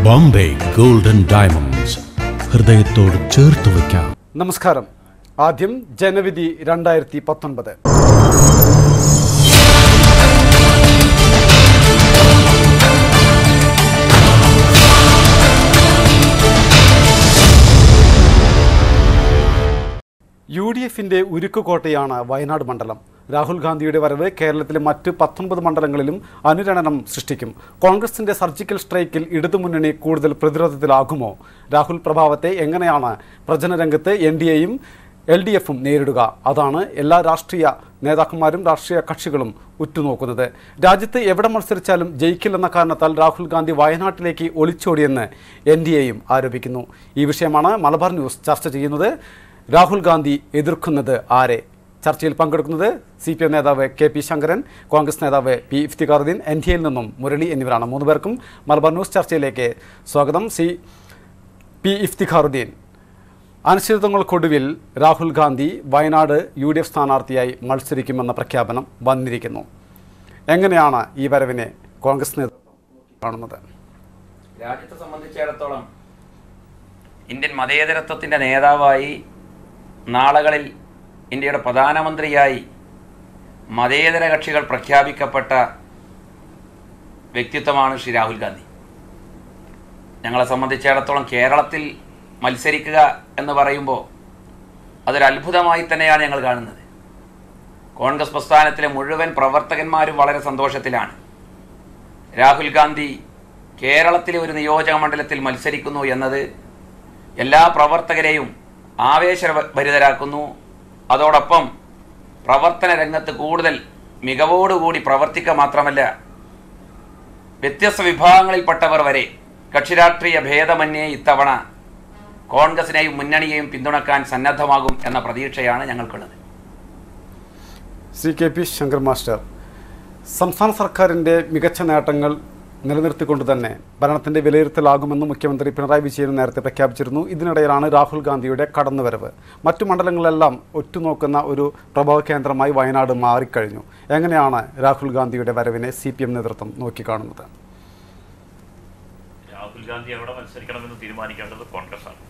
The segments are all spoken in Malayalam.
ബോംബെ ഗോൾഡൻ ഡയമണ്ട്സ്, ഹൃദയത്തോട് ചേർത്ത് വയ്ക്കാം. നമസ്കാരം. ആദ്യം ജനവിധി 2019. UDFിന്റെ ഉരുക്കുകോട്ടയാണ് വയനാട് മണ്ഡലം. രാഹുൽ ഗാന്ധിയുടെ വരവ് കേരളത്തിലെ മറ്റ് 19 മണ്ഡലങ്ങളിലും അനുരണനം സൃഷ്ടിക്കും. കോൺഗ്രസിന്റെ സർജിക്കൽ സ്ട്രൈക്കിൽ ഇടതുമുന്നണി കൂടുതൽ പ്രതിരോധത്തിലാകുമോ? രാഹുൽ പ്രഭാവത്തെ എങ്ങനെയാണ് പ്രചരണരംഗത്ത് NDAയും LDFും നേരിടുക? അതാണ് എല്ലാ രാഷ്ട്രീയ നേതാക്കന്മാരും രാഷ്ട്രീയ കക്ഷികളും ഉറ്റുനോക്കുന്നത്. രാജ്യത്ത് എവിടെ മത്സരിച്ചാലും ജയിക്കില്ലെന്ന കാരണത്താൽ രാഹുൽ ഗാന്ധി വയനാട്ടിലേക്ക് ഒളിച്ചോടിയെന്ന് NDAയും ആരോപിക്കുന്നു. ഈ വിഷയമാണ് മലബാർ ന്യൂസ് ചർച്ച ചെയ്യുന്നത്. രാഹുൽ ഗാന്ധി എതിർക്കുന്നത് ആരെ? ചർച്ചയിൽ പങ്കെടുക്കുന്നത് CPM നേതാവ് KP ശങ്കരൻ, കോൺഗ്രസ് നേതാവ് P ഇഫ്തിഖാറുദ്ദീൻ, NDAയിൽ നിന്നും മുരളി എന്നിവരാണ്. 3 പേർക്കും മലബാർ ന്യൂസ് ചർച്ചയിലേക്ക് സ്വാഗതം. P ഇഫ്തിഖാറുദ്ദീൻ, അനിശ്ചിതത്വങ്ങൾക്കൊടുവിൽ രാഹുൽ ഗാന്ധി വയനാട് UDF സ്ഥാനാർത്ഥിയായി മത്സരിക്കുമെന്ന പ്രഖ്യാപനം വന്നിരിക്കുന്നു. എങ്ങനെയാണ് ഈ വരവിനെ കോൺഗ്രസ് നേതൃത്വം കാണുന്നത്? രാജ്യത്തെ സംബന്ധിച്ചിടത്തോളം ഇന്ത്യൻ മതേതരത്വത്തിൻ്റെ നേതാവായി, നാളുകളിൽ ഇന്ത്യയുടെ പ്രധാനമന്ത്രിയായി മതേതര കക്ഷികൾ പ്രഖ്യാപിക്കപ്പെട്ട വ്യക്തിത്വമാണ് ശ്രീ രാഹുൽ ഗാന്ധി. ഞങ്ങളെ സംബന്ധിച്ചിടത്തോളം കേരളത്തിൽ മത്സരിക്കുക എന്ന് പറയുമ്പോൾ അതൊരു അത്ഭുതമായി തന്നെയാണ് ഞങ്ങൾ കാണുന്നത്. കോൺഗ്രസ് പ്രസ്ഥാനത്തിലെ മുഴുവൻ പ്രവർത്തകന്മാരും വളരെ സന്തോഷത്തിലാണ്. രാഹുൽ ഗാന്ധി കേരളത്തിലെ ഒരു നിയോജക മണ്ഡലത്തിൽ മത്സരിക്കുന്നു എന്നത് എല്ലാ പ്രവർത്തകരെയും ആവേശഭരിതരാക്കുന്നു. അതോടൊപ്പം പ്രവർത്തന രംഗത്ത് കൂടുതൽ മികവോടുകൂടി പ്രവർത്തിക്കുക മാത്രമല്ല, വ്യത്യസ്ത വിഭാഗങ്ങളിൽപ്പെട്ടവർ വരെ കക്ഷിരാഷ്ട്രീയ ഭേദമന്യേ ഇത്തവണ കോൺഗ്രസിനെയും മുന്നണിയെയും പിന്തുണക്കാൻ സന്നദ്ധമാകും എന്ന പ്രതീക്ഷയാണ് ഞങ്ങൾക്കുള്ളത്. KP ശങ്കർ മാസ്റ്റർ, സംസ്ഥാന സർക്കാരിൻ്റെ മികച്ച നേട്ടങ്ങൾ നിലനിർത്തിക്കൊണ്ട് തന്നെ ഭരണത്തിൻ്റെ വിലയിരുത്തലാകുമെന്ന് മുഖ്യമന്ത്രി പിണറായി വിജയൻ നേരത്തെ പ്രഖ്യാപിച്ചിരുന്നു. ഇതിനിടയിലാണ് രാഹുൽ ഗാന്ധിയുടെ കടന്നുവരവ്. മറ്റു മണ്ഡലങ്ങളെല്ലാം ഒറ്റുനോക്കുന്ന ഒരു പ്രഭവ കേന്ദ്രമായി വയനാട് മാറിക്കഴിഞ്ഞു. എങ്ങനെയാണ് രാഹുൽ ഗാന്ധിയുടെ വരവിനെ CPM നേതൃത്വം നോക്കിക്കാണുന്നത്? രാഹുൽ ഗാന്ധി എവിടെ മത്സരിക്കണമെന്ന് തീരുമാനിക്കേണ്ടത് കോൺഗ്രസ്സാണ്.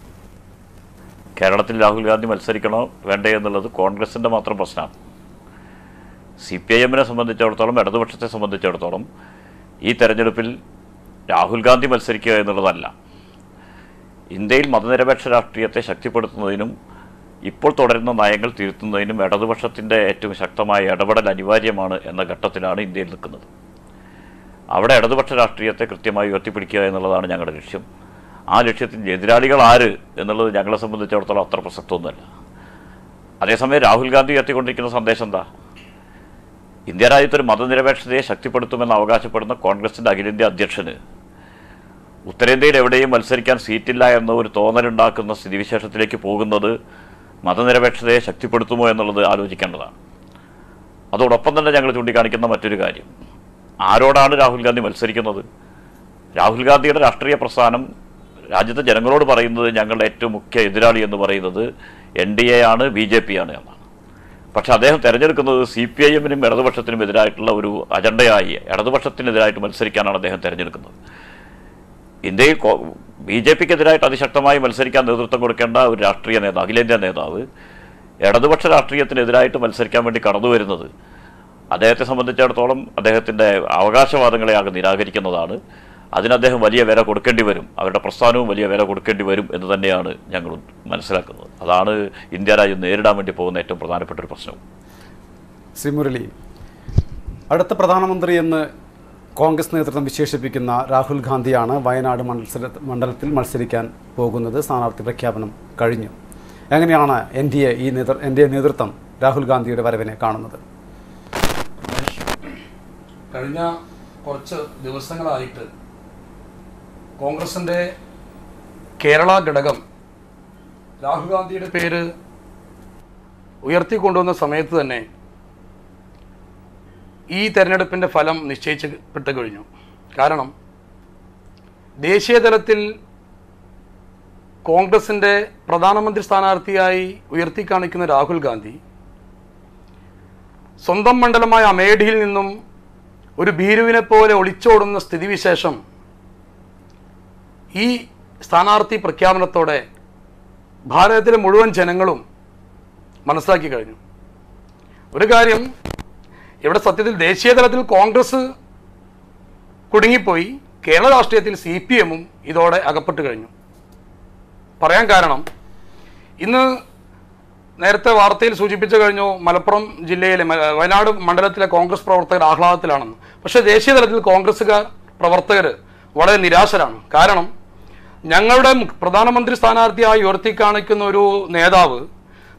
കേരളത്തിൽ രാഹുൽ ഗാന്ധി മത്സരിക്കണോ വേണ്ടേ എന്നുള്ളത് കോൺഗ്രസിൻ്റെ മാത്രം പ്രശ്നമാണ്. CPIMനെ സംബന്ധിച്ചിടത്തോളം, ഇടതുപക്ഷത്തെ സംബന്ധിച്ചിടത്തോളം ഈ തെരഞ്ഞെടുപ്പിൽ രാഹുൽ ഗാന്ധി മത്സരിക്കുക എന്നുള്ളതല്ല. ഇന്ത്യയിൽ മതനിരപേക്ഷ രാഷ്ട്രീയത്തെ ശക്തിപ്പെടുത്തുന്നതിനും ഇപ്പോൾ തുടരുന്ന നയങ്ങൾ തിരുത്തുന്നതിനും ഇടതുപക്ഷത്തിൻ്റെ ഏറ്റവും ശക്തമായ ഇടപെടൽ അനിവാര്യമാണ് എന്ന ഘട്ടത്തിലാണ് ഇന്ത്യയിൽ നിൽക്കുന്നത്. അവിടെ ഇടതുപക്ഷ രാഷ്ട്രീയത്തെ കൃത്യമായി ഉയർത്തിപ്പിടിക്കുക എന്നുള്ളതാണ് ഞങ്ങളുടെ ലക്ഷ്യം. ആ ലക്ഷ്യത്തിൽ എതിരാളികൾ ആര് എന്നുള്ളത് ഞങ്ങളെ സംബന്ധിച്ചിടത്തോളം അത്ര പ്രസക്തമൊന്നുമല്ല. അതേസമയം രാഹുൽ ഗാന്ധി ഉയർത്തിക്കൊണ്ടിരിക്കുന്ന സന്ദേശം എന്താ? ഇന്ത്യ രാജ്യത്തൊരു മതനിരപേക്ഷതയെ ശക്തിപ്പെടുത്തുമെന്ന് അവകാശപ്പെടുന്ന കോൺഗ്രസിൻ്റെ അഖിലേന്ത്യാ അധ്യക്ഷന് ഉത്തരേന്ത്യയിൽ എവിടെയും മത്സരിക്കാൻ സീറ്റില്ല എന്ന ഒരു തോന്നലുണ്ടാക്കുന്ന സ്ഥിതിവിശേഷത്തിലേക്ക് പോകുന്നത് മതനിരപേക്ഷതയെ ശക്തിപ്പെടുത്തുമോ എന്നുള്ളത് ആലോചിക്കേണ്ടതാണ്. അതോടൊപ്പം തന്നെ ഞങ്ങൾ ചൂണ്ടിക്കാണിക്കുന്ന മറ്റൊരു കാര്യം, ആരോടാണ് രാഹുൽ ഗാന്ധി മത്സരിക്കുന്നത്? രാഹുൽ ഗാന്ധിയുടെ രാഷ്ട്രീയ പ്രസ്ഥാനം രാജ്യത്തെ ജനങ്ങളോട് പറയുന്നത് ഞങ്ങളുടെ ഏറ്റവും മുഖ്യ എതിരാളി എന്ന് പറയുന്നത് NDA ആണ്, BJP ആണ് എന്നാണ്. പക്ഷെ അദ്ദേഹം തിരഞ്ഞെടുക്കുന്നത് CPIMനും ഇടതുപക്ഷത്തിനും എതിരായിട്ടുള്ള ഒരു അജണ്ടയായി, ഇടതുപക്ഷത്തിനെതിരായിട്ട് മത്സരിക്കാനാണ് അദ്ദേഹം തിരഞ്ഞെടുക്കുന്നത്. ഇന്ത്യയിൽ BJPക്കെതിരായിട്ട് അതിശക്തമായി മത്സരിക്കാൻ നേതൃത്വം കൊടുക്കേണ്ട ഒരു രാഷ്ട്രീയ നേതാവ്, അഖിലേന്ത്യാ നേതാവ്, ഇടതുപക്ഷ രാഷ്ട്രീയത്തിനെതിരായിട്ട് മത്സരിക്കാൻ വേണ്ടി കടന്നു വരുന്നത് അദ്ദേഹത്തെ സംബന്ധിച്ചിടത്തോളം അദ്ദേഹത്തിൻ്റെ അവകാശവാദങ്ങളെ ആകെ നിരാകരിക്കുന്നതാണ്. അതിന് അദ്ദേഹം വലിയ വില കൊടുക്കേണ്ടി വരും, അവരുടെ പ്രസ്ഥാനവും വലിയ വില കൊടുക്കേണ്ടി വരും എന്ന് തന്നെയാണ് ഞങ്ങൾ മനസ്സിലാക്കുന്നത്. അതാണ് ഇന്ത്യ രാജ്യം നേരിടാൻ വേണ്ടി പോകുന്ന ഏറ്റവും പ്രധാനപ്പെട്ട ഒരു പ്രശ്നവും. ശ്രീ മുരളി, അടുത്ത പ്രധാനമന്ത്രി എന്ന് കോൺഗ്രസ് നേതൃത്വം വിശേഷിപ്പിക്കുന്ന രാഹുൽ ഗാന്ധിയാണ് വയനാട് മണ്ഡലത്തിൽ മത്സരിക്കാൻ പോകുന്നത്. സ്ഥാനാർത്ഥി പ്രഖ്യാപനം കഴിഞ്ഞു. എങ്ങനെയാണ് NDA നേതൃത്വം രാഹുൽ ഗാന്ധിയുടെ വരവിനെ കാണുന്നത്? കഴിഞ്ഞ കുറച്ച് ദിവസങ്ങളായിട്ട് കോൺഗ്രസിൻ്റെ കേരള ഘടകം രാഹുൽ ഗാന്ധിയുടെ പേര് ഉയർത്തിക്കൊണ്ടുവന്ന സമയത്ത് തന്നെ ഈ തെരഞ്ഞെടുപ്പിൻ്റെ ഫലം നിശ്ചയിക്കപ്പെട്ട് കഴിഞ്ഞു. കാരണം ദേശീയ തലത്തിൽ കോൺഗ്രസിൻ്റെ പ്രധാനമന്ത്രി സ്ഥാനാർത്ഥിയായി ഉയർത്തിക്കാണിക്കുന്ന രാഹുൽ ഗാന്ധി സ്വന്തം മണ്ഡലമായ അമേഠിയിൽ നിന്നും ഒരു ഭീരുവിനെ പോലെ ഒളിച്ചോടുന്ന സ്ഥിതിവിശേഷം ഈ സ്ഥാനാർത്ഥി പ്രഖ്യാപനത്തോടെ ഭാരതത്തിലെ മുഴുവൻ ജനങ്ങളും മനസ്സിലാക്കി കഴിഞ്ഞു. ഒരു കാര്യം, ഇവിടെ സത്യത്തിൽ ദേശീയ തലത്തിൽ കോൺഗ്രസ് കുടുങ്ങിപ്പോയി, കേരള രാഷ്ട്രീയത്തിൽ CPM-ഉം ഇതോടെ അകപ്പെട്ട് കഴിഞ്ഞു. പറയാൻ കാരണം, ഇന്ന് നേരത്തെ വാർത്തയിൽ സൂചിപ്പിച്ചു കഴിഞ്ഞു മലപ്പുറം ജില്ലയിലെ വയനാട് മണ്ഡലത്തിലെ കോൺഗ്രസ് പ്രവർത്തകർ ആഹ്ലാദത്തിലാണെന്ന്. പക്ഷേ ദേശീയ തലത്തിൽ കോൺഗ്രസ്സുകാർ പ്രവർത്തകർ വളരെ നിരാശരാണ്. കാരണം ഞങ്ങളുടെ പ്രധാനമന്ത്രി സ്ഥാനാർത്ഥിയായി ഉയർത്തിക്കാണിക്കുന്ന ഒരു നേതാവ്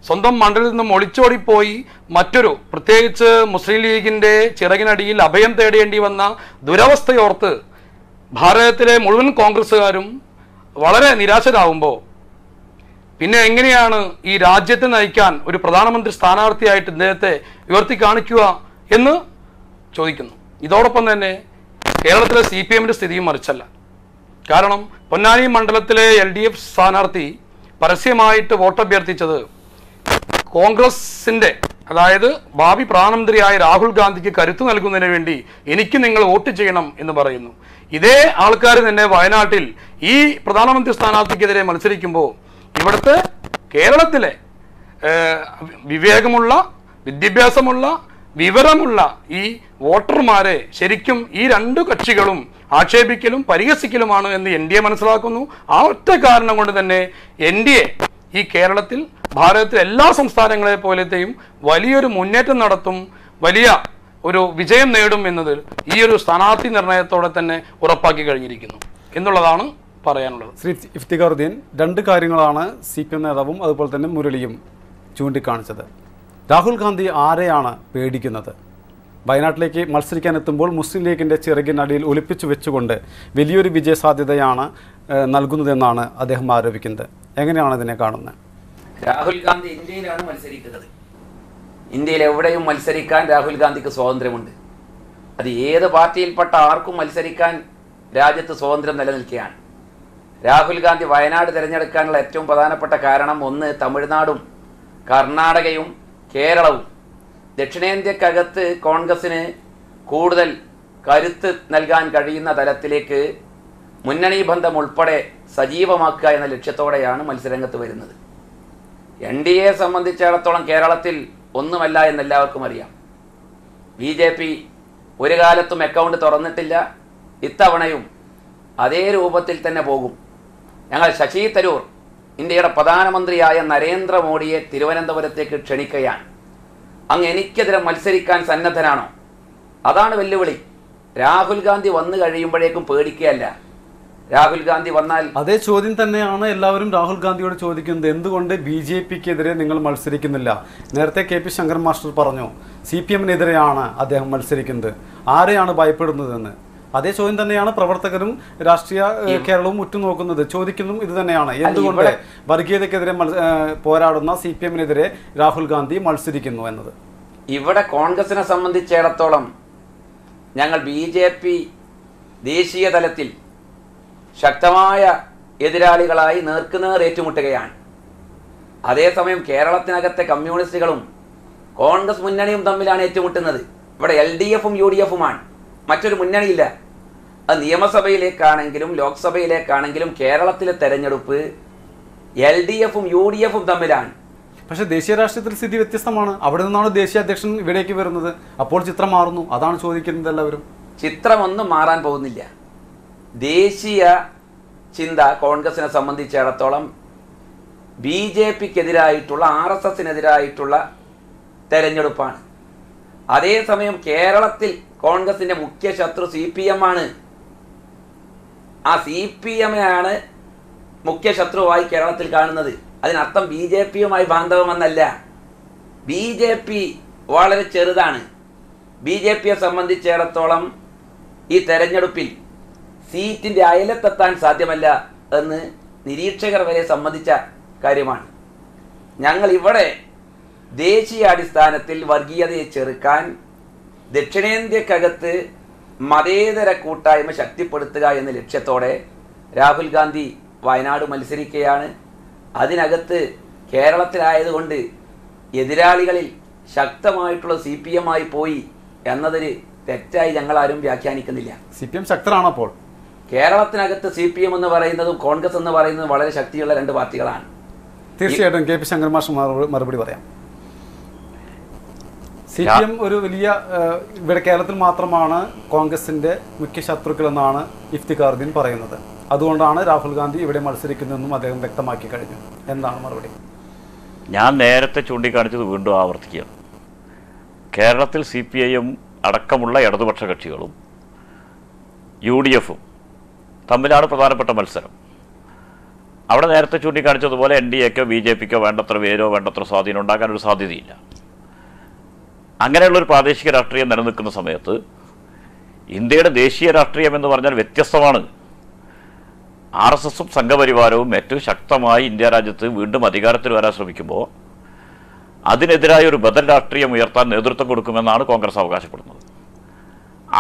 സ്വന്തം മണ്ഡലത്തിൽ നിന്നും ഒളിച്ചോടിപ്പോയി മറ്റൊരു, പ്രത്യേകിച്ച് മുസ്ലിം ലീഗിൻ്റെ ചിറകിനടിയിൽ അഭയം തേടേണ്ടി വന്ന ദുരവസ്ഥയോർത്ത് ഭാരതത്തിലെ മുഴുവൻ കോൺഗ്രസ്സുകാരും വളരെ നിരാശരാകുമ്പോൾ പിന്നെ എങ്ങനെയാണ് ഈ രാജ്യത്തെ നയിക്കാൻ ഒരു പ്രധാനമന്ത്രി സ്ഥാനാർത്ഥിയായിട്ട് ഇദ്ദേഹത്തെ ഉയർത്തി കാണിക്കുക എന്ന് ചോദിക്കുന്നു. ഇതോടൊപ്പം തന്നെ കേരളത്തിലെ CPM-ന്റെ സ്ഥിതിയും മറിച്ചല്ല. കാരണം പൊന്നാനി മണ്ഡലത്തിലെ LDF സ്ഥാനാർത്ഥി പരസ്യമായിട്ട് വോട്ടഭ്യർത്ഥിച്ചത് കോൺഗ്രസിൻ്റെ, അതായത് ഭാവി പ്രധാനമന്ത്രിയായ രാഹുൽ ഗാന്ധിക്ക് കരുത്ത് നൽകുന്നതിന് വേണ്ടി എനിക്ക് നിങ്ങൾ വോട്ട് ചെയ്യണം എന്ന് പറയുന്നു. ഇതേ ആൾക്കാർ തന്നെ വയനാട്ടിൽ ഈ പ്രധാനമന്ത്രി സ്ഥാനാർത്ഥിക്കെതിരെ മത്സരിക്കുമ്പോൾ ഇവിടുത്തെ കേരളത്തിലെ വിവേകമുള്ള, വിദ്യാഭ്യാസമുള്ള, വിവരമുള്ള ഈ വോട്ടർമാരെ ശരിക്കും ഈ രണ്ടു കക്ഷികളും ആക്ഷേപിക്കലും പരിഹസിക്കലുമാണ് എന്ന് NDA മനസ്സിലാക്കുന്നു. ആ ഒറ്റ കാരണം കൊണ്ട് തന്നെ NDA ഈ കേരളത്തിൽ ഭാരതത്തിലെ എല്ലാ സംസ്ഥാനങ്ങളെ പോലത്തെയും വലിയൊരു മുന്നേറ്റം നടത്തും, വലിയ ഒരു വിജയം നേടും എന്നത് ഈ ഒരു സ്ഥാനാർത്ഥി നിർണയത്തോടെ തന്നെ ഉറപ്പാക്കി കഴിഞ്ഞിരിക്കുന്നു എന്നുള്ളതാണ് പറയാനുള്ളത്. ശ്രീ ഇഫ്തിഖാറുദ്ദീൻ, രണ്ട് കാര്യങ്ങളാണ് CPM നേതാവും അതുപോലെ തന്നെ മുരളിയും ചൂണ്ടിക്കാണിച്ചത്. രാഹുൽ ഗാന്ധി ആരെയാണ് പേടിക്കുന്നത്? വയനാട്ടിലേക്ക് മത്സരിക്കാൻ എത്തുമ്പോൾ മുസ്ലിം ലീഗിൻ്റെ ചിറകിനടിയിൽ ഒളിപ്പിച്ചു വെച്ചുകൊണ്ട് വലിയൊരു വിജയസാധ്യതയാണ് നൽകുന്നതെന്നാണ് അദ്ദേഹം ആരോപിക്കുന്നത്. എങ്ങനെയാണ് ഇതിനെ കാണുന്നത്? രാഹുൽ ഗാന്ധി ഇന്ത്യയിലാണ് മത്സരിക്കുന്നത്. ഇന്ത്യയിൽ എവിടെയും മത്സരിക്കാൻ രാഹുൽ ഗാന്ധിക്ക് സ്വാതന്ത്ര്യമുണ്ട്. അത് ഏത് പാർട്ടിയിൽപ്പെട്ട ആർക്കും മത്സരിക്കാൻ രാജ്യത്ത് സ്വാതന്ത്ര്യം നിലനിൽക്കുകയാണ്. രാഹുൽ ഗാന്ധി വയനാട് തിരഞ്ഞെടുക്കാനുള്ള ഏറ്റവും പ്രധാനപ്പെട്ട കാരണം, ഒന്ന് തമിഴ്നാടും കർണാടകയും കേരളവും. ദക്ഷിണേന്ത്യക്കകത്ത് കോൺഗ്രസിന് കൂടുതൽ കരുത്ത് നൽകാൻ കഴിയുന്ന തലത്തിലേക്ക് മുന്നണി ബന്ധം ഉൾപ്പെടെ സജീവമാക്കുക എന്ന ലക്ഷ്യത്തോടെയാണ് മത്സരരംഗത്ത് വരുന്നത്. NDA സംബന്ധിച്ചിടത്തോളം കേരളത്തിൽ ഒന്നുമല്ല എന്നെല്ലാവർക്കും അറിയാം. BJP ഒരു കാലത്തും അക്കൗണ്ട് തുറന്നിട്ടില്ല. ഇത്തവണയും അതേ രൂപത്തിൽ തന്നെ പോകും. ഞങ്ങൾ ശശി തരൂർ ഇന്ത്യയുടെ പ്രധാനമന്ത്രിയായ നരേന്ദ്രമോദിയെ തിരുവനന്തപുരത്തേക്ക് ക്ഷണിക്കുകയാണ്. അങ്ങ് എനിക്കെതിരെ മത്സരിക്കാൻ സന്നദ്ധനാണോ? അതാണ് വെല്ലുവിളി. രാഹുൽ ഗാന്ധി വന്നു കഴിയുമ്പോഴേക്കും പേടിക്കുകയല്ല. രാഹുൽ ഗാന്ധി വന്നാൽ അതേ ചോദ്യം തന്നെയാണ് എല്ലാവരും രാഹുൽ ഗാന്ധിയോട് ചോദിക്കുന്നത്. എന്തുകൊണ്ട് BJP-ക്കെതിരെ നിങ്ങൾ മത്സരിക്കുന്നില്ല? നേരത്തെ KP ശങ്കരൻ മാസ്റ്റർ പറഞ്ഞു CPM-നെതിരെയാണ് അദ്ദേഹം മത്സരിക്കുന്നത്. ആരെയാണ് ഭയപ്പെടുന്നതെന്ന്. അതേ ചോദ്യം തന്നെയാണ് പ്രവർത്തകരും രാഷ്ട്രീയ കേരളവും ഉറ്റുനോക്കുന്നത്. ചോദിക്കുന്നതും ഇത് തന്നെയാണ്. എന്തുകൊണ്ട് വർഗീയതയ്ക്കെതിരെ പോരാടുന്ന CPM-നെതിരെ രാഹുൽ ഗാന്ധി മത്സരിക്കുന്നു എന്നത്. ഇവിടെ കോൺഗ്രസിനെ സംബന്ധിച്ചിടത്തോളം ഞങ്ങൾ BJP ദേശീയ തലത്തിൽ ശക്തമായ എതിരാളികളായി നേർക്കുനേർ ഏറ്റുമുട്ടുകയാണ്. അതേസമയം കേരളത്തിനകത്തെ കമ്മ്യൂണിസ്റ്റുകളും കോൺഗ്രസ് മുന്നണിയും തമ്മിലാണ് ഏറ്റുമുട്ടുന്നത്. ഇവിടെ LDF-ഉം UDF-ഉമാണ്, മറ്റൊരു മുന്നണിയില്ല. അത് നിയമസഭയിലേക്കാണെങ്കിലും ലോക്സഭയിലേക്കാണെങ്കിലും കേരളത്തിലെ തെരഞ്ഞെടുപ്പ് LDF-ഉം UDF-ഉം തമ്മിലാണ്. പക്ഷേ ദേശീയ രാഷ്ട്രീയത്തിൽ സ്ഥിതി വ്യത്യസ്തമാണ്. അവിടെ നിന്നാണ് ദേശീയ അധ്യക്ഷൻ ഇവിടേക്ക് വരുന്നത്. അപ്പോൾ ചിത്രം മാറുന്നു. അതാണ് ചോദിക്കുന്നത് എല്ലാവരും. ചിത്രമൊന്നും മാറാൻ പോകുന്നില്ല. ദേശീയ ചിന്ത കോൺഗ്രസിനെ സംബന്ധിച്ചിടത്തോളം BJP-ക്കെതിരായിട്ടുള്ള, RSS-നെതിരായിട്ടുള്ള തെരഞ്ഞെടുപ്പാണ്. അതേസമയം കേരളത്തിൽ കോൺഗ്രസിന്റെ മുഖ്യ ശത്രു CPM-ആണ്. ആ CPM-നെയാണ് മുഖ്യ ശത്രുവായി കേരളത്തിൽ കാണുന്നത്. അതിനർത്ഥം BJP-യുമായി ബാന്ധവമെന്നല്ല. BJP വളരെ ചെറുതാണ്. BJP-യെ സംബന്ധിച്ചിടത്തോളം ഈ തെരഞ്ഞെടുപ്പിൽ സീറ്റിൻ്റെ അയലത്തെത്താൻ സാധ്യമല്ല എന്ന് നിരീക്ഷകർ വരെ സമ്മതിച്ച കാര്യമാണ്. ഞങ്ങൾ ഇവിടെ ദേശീയാടിസ്ഥാനത്തിൽ വർഗീയതയെ ചെറുക്കാൻ ദക്ഷിണേന്ത്യക്കകത്ത് മതേതര കൂട്ടായ്മ ശക്തിപ്പെടുത്തുക എന്ന ലക്ഷ്യത്തോടെ രാഹുൽ ഗാന്ധി വയനാട് മത്സരിക്കുകയാണ്. അതിനകത്ത് കേരളത്തിലായതുകൊണ്ട് എതിരാളികളിൽ ശക്തമായിട്ടുള്ള CPM-ആയി പോയി എന്നതൊരു തെറ്റായി ഞങ്ങളാരും വ്യാഖ്യാനിക്കുന്നില്ല. CPM ശക്തരാണ്. അപ്പോൾ കേരളത്തിനകത്ത് CPM എന്ന് പറയുന്നതും കോൺഗ്രസ് എന്ന് പറയുന്നതും വളരെ ശക്തിയുള്ള രണ്ട് പാർട്ടികളാണ്. തീർച്ചയായിട്ടും KP ശങ്കരൻ മാഷ് മറുപടി പറയാം. CPM ഒരു വലിയ ഇവിടെ കേരളത്തിൽ മാത്രമാണ് കോൺഗ്രസിന്റെ മുഖ്യ ശത്രുക്കൾ എന്നാണ് ഇഫ്തിഖാറുദ്ദീൻ പറയുന്നത്. അതുകൊണ്ടാണ് രാഹുൽ ഗാന്ധി ഇവിടെ മത്സരിക്കുന്നതെന്നും അദ്ദേഹം വ്യക്തമാക്കി കഴിഞ്ഞു. എന്താണ് മറുപടി? ഞാൻ നേരത്തെ ചൂണ്ടിക്കാണിച്ചത് വീണ്ടും ആവർത്തിക്കുക. കേരളത്തിൽ CPIM അടക്കമുള്ള ഇടതുപക്ഷ കക്ഷികളും UDFും തമ്മിലാണ് പ്രധാനപ്പെട്ട മത്സരം. അവിടെ നേരത്തെ ചൂണ്ടിക്കാണിച്ചതുപോലെ NDAക്കോ BJPക്കോ വേണ്ടത്ര പേരോ വേണ്ടത്ര സ്വാധീനം ഉണ്ടാക്കാനൊരു സാധ്യതയില്ല. അങ്ങനെയുള്ളൊരു പ്രാദേശിക രാഷ്ട്രീയം നിലനിൽക്കുന്ന സമയത്ത് ഇന്ത്യയുടെ ദേശീയ രാഷ്ട്രീയം എന്ന് പറഞ്ഞാൽ വ്യത്യസ്തമാണ്. RSSും സംഘപരിവാരവും ഏറ്റവും ശക്തമായി ഇന്ത്യ രാജ്യത്ത് വീണ്ടും അധികാരത്തിൽ വരാൻ ശ്രമിക്കുമ്പോൾ അതിനെതിരായ ഒരു ബദൽ രാഷ്ട്രീയം ഉയർത്താൻ നേതൃത്വം കൊടുക്കുമെന്നാണ് കോൺഗ്രസ് അവകാശപ്പെടുന്നത്.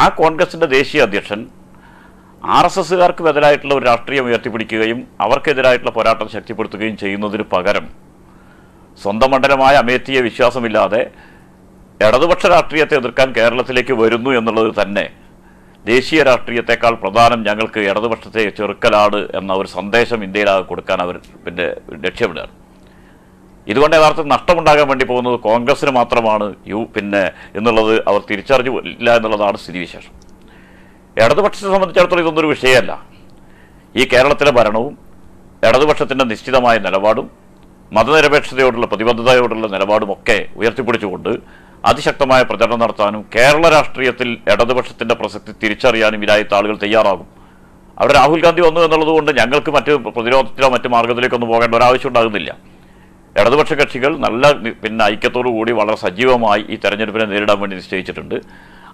ആ കോൺഗ്രസിൻ്റെ ദേശീയ അധ്യക്ഷൻ RSSകാർക്ക് ബദലായിട്ടുള്ള ഒരു രാഷ്ട്രീയം ഉയർത്തിപ്പിടിക്കുകയും അവർക്കെതിരായിട്ടുള്ള പോരാട്ടം ശക്തിപ്പെടുത്തുകയും ചെയ്യുന്നതിന് പകരം സ്വന്തം മണ്ഡലമായ അമേഠിയെ വിശ്വാസമില്ലാതെ ഇടതുപക്ഷ രാഷ്ട്രീയത്തെ എതിർക്കാൻ കേരളത്തിലേക്ക് വരുന്നു എന്നുള്ളത് തന്നെ ദേശീയ രാഷ്ട്രീയത്തെക്കാൾ പ്രധാനം ഞങ്ങൾക്ക് ഇടതുപക്ഷത്തെ ചെറുക്കലാണ് എന്ന ഒരു സന്ദേശം ഇന്ത്യയിലാകെ കൊടുക്കാൻ അവർ ലക്ഷ്യമിടുകയാണ്. ഇതുകൊണ്ട് യഥാർത്ഥം നഷ്ടമുണ്ടാകാൻ വേണ്ടി പോകുന്നത് കോൺഗ്രസിന് മാത്രമാണ് എന്നുള്ളത് അവർ തിരിച്ചറിഞ്ഞില്ല എന്നുള്ളതാണ് സ്ഥിതിവിശേഷം. ഇടതുപക്ഷത്തെ സംബന്ധിച്ചിടത്തോളം ഇതൊന്നൊരു വിഷയമല്ല. ഈ കേരളത്തിലെ ഭരണവും ഇടതുപക്ഷത്തിൻ്റെ നിശ്ചിതമായ നിലപാടും മതനിരപേക്ഷതയോടുള്ള പ്രതിബദ്ധതയോടുള്ള നിലപാടുമൊക്കെ ഉയർത്തിപ്പിടിച്ചുകൊണ്ട് അതിശക്തമായ പ്രചരണം നടത്താനും കേരള രാഷ്ട്രീയത്തിൽ ഇടതുപക്ഷത്തിൻ്റെ പ്രസക്തി തിരിച്ചറിയാനും ഇല്ലാത്ത ആളുകൾ തയ്യാറാകും. അവിടെ രാഹുൽ ഗാന്ധി വന്നു എന്നുള്ളത് കൊണ്ട് ഞങ്ങൾക്ക് മറ്റ് പ്രതിരോധത്തിലോ മറ്റ് മാർഗത്തിലേക്കൊന്നും പോകേണ്ട ഒരാവശ്യം ഉണ്ടാകുന്നില്ല. ഇടതുപക്ഷ കക്ഷികൾ നല്ല ഐക്യത്തോടു കൂടി വളരെ സജീവമായി ഈ തെരഞ്ഞെടുപ്പിനെ നേരിടാൻ വേണ്ടി നിശ്ചയിച്ചിട്ടുണ്ട്.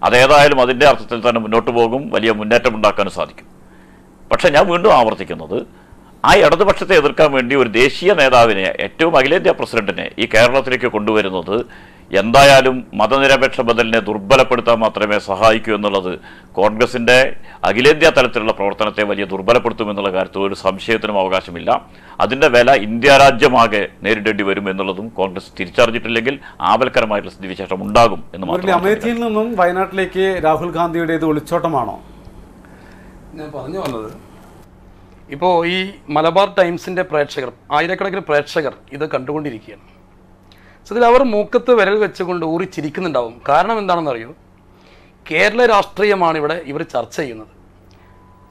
അതേതായാലും അതിൻ്റെ അർത്ഥത്തിൽ തന്നെ മുന്നോട്ട് പോകും, വലിയ മുന്നേറ്റം ഉണ്ടാക്കാനും സാധിക്കും. പക്ഷേ ഞാൻ വീണ്ടും ആവർത്തിക്കുന്നത്, ആ ഇടതുപക്ഷത്തെ എതിർക്കാൻ വേണ്ടി ഒരു ദേശീയ നേതാവിനെ, ഏറ്റവും അഖിലേന്ത്യാ പ്രസിഡന്റിനെ ഈ കേരളത്തിലേക്ക് കൊണ്ടുവരുന്നത് എന്തായാലും മതനിരപേക്ഷ ബദലിനെ ദുർബലപ്പെടുത്താൻ മാത്രമേ സഹായിക്കൂ എന്നുള്ളത് കോൺഗ്രസിൻ്റെ അഖിലേന്ത്യാ തലത്തിലുള്ള പ്രവർത്തനത്തെ വലിയ ദുർബലപ്പെടുത്തുമെന്നുള്ള കാര്യത്തിൽ ഒരു സംശയത്തിനും അവകാശമില്ല. അതിൻ്റെ വില ഇന്ത്യ രാജ്യമാകെ നേരിടേണ്ടി വരും എന്നുള്ളതും കോൺഗ്രസ് തിരിച്ചറിഞ്ഞിട്ടില്ലെങ്കിൽ ആപൽക്കരമായിട്ടുള്ള സ്ഥിതിവിശേഷം ഉണ്ടാകും എന്ന് മാത്രമേ. അമേഠിയിൽ നിന്നും വയനാട്ടിലേക്ക് രാഹുൽ ഗാന്ധിയുടെ ഇത് ഒളിച്ചോട്ടമാണോ? ഞാൻ പറഞ്ഞു വന്നത്, ഇപ്പോൾ ഈ മലബാർ ടൈംസിൻ്റെ പ്രേക്ഷകർ, ആയിരക്കണക്കിന് പ്രേക്ഷകർ ഇത് കണ്ടുകൊണ്ടിരിക്കുകയാണ്. സത്യത്തിൽ അവർ മൂക്കത്ത് വിരൽ വെച്ചുകൊണ്ട് ഊറിച്ചിരിക്കുന്നുണ്ടാവും. കാരണം എന്താണെന്നറിയോ? കേരള രാഷ്ട്രീയമാണ് ഇവിടെ ഇവർ ചർച്ച ചെയ്യുന്നത്.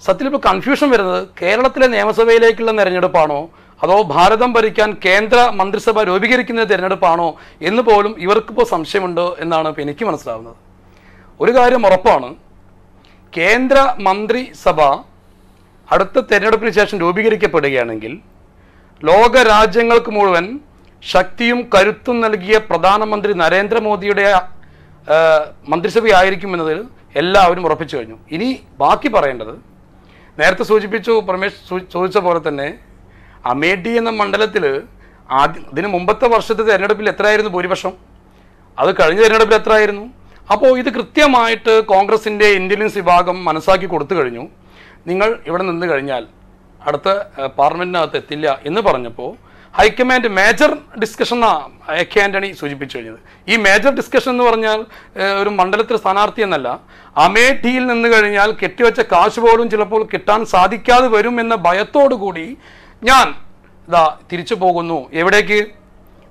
സത്യത്തിൽ ഇപ്പോൾ കൺഫ്യൂഷൻ വരുന്നത് കേരളത്തിലെ നിയമസഭയിലേക്കുള്ള തിരഞ്ഞെടുപ്പാണോ അതോ ഭാരതം ഭരിക്കാൻ കേന്ദ്ര മന്ത്രിസഭ രൂപീകരിക്കുന്ന തിരഞ്ഞെടുപ്പാണോ എന്ന് പോലും ഇവർക്കിപ്പോൾ സംശയമുണ്ടോ എന്നാണ് ഇപ്പോൾ എനിക്ക് മനസ്സിലാവുന്നത്. ഒരു കാര്യം ഉറപ്പാണ്, കേന്ദ്ര മന്ത്രിസഭ അടുത്ത തിരഞ്ഞെടുപ്പിന് ശേഷം രൂപീകരിക്കപ്പെടുകയാണെങ്കിൽ ലോക രാജ്യങ്ങൾക്ക് മുഴുവൻ ശക്തിയും കരുത്തും നൽകിയ പ്രധാനമന്ത്രി നരേന്ദ്രമോദിയുടെ മന്ത്രിസഭയായിരിക്കുമെന്നതിൽ എല്ലാവരും ഉറപ്പിച്ചു കഴിഞ്ഞു. ഇനി ബാക്കി പറയേണ്ടത്, നേരത്തെ സൂചിപ്പിച്ചു, പ്രമേഷ് ചോദിച്ച പോലെ തന്നെ അമേഠി എന്ന മണ്ഡലത്തിൽ ഇതിന് മുമ്പത്തെ വർഷത്തെ തിരഞ്ഞെടുപ്പിൽ എത്രയായിരുന്നു ഭൂരിപക്ഷം? അത് കഴിഞ്ഞ തിരഞ്ഞെടുപ്പിൽ എത്രയായിരുന്നു? അപ്പോൾ ഇത് കൃത്യമായിട്ട് കോൺഗ്രസിൻ്റെ ഇൻ്റലിജൻസ് വിഭാഗം മനസ്സാക്കി കൊടുത്തു കഴിഞ്ഞു. നിങ്ങൾ ഇവിടെ നിന്ന് കഴിഞ്ഞാൽ അടുത്ത പാർലമെൻറ്റിനകത്ത് എത്തില്ല എന്ന് പറഞ്ഞപ്പോൾ high command major discussion AK Antony സൂചിപ്പിച്ചു കഴിഞ്ഞത്. ഈ മേജർ ഡിസ്കഷൻ എന്ന് പറഞ്ഞാൽ ഒരു മണ്ഡലത്തിൽ സ്ഥാനാർത്ഥി എന്നല്ല, അമേഠിയിൽ നിന്ന് കഴിഞ്ഞാൽ കെട്ടിവെച്ച കാശ് പോലും ചിലപ്പോൾ കിട്ടാൻ സാധിക്കാതെ വരും എന്ന ഭയത്തോടു കൂടി ഞാൻ തിരിച്ചു പോകുന്നു. എവിടേക്ക്?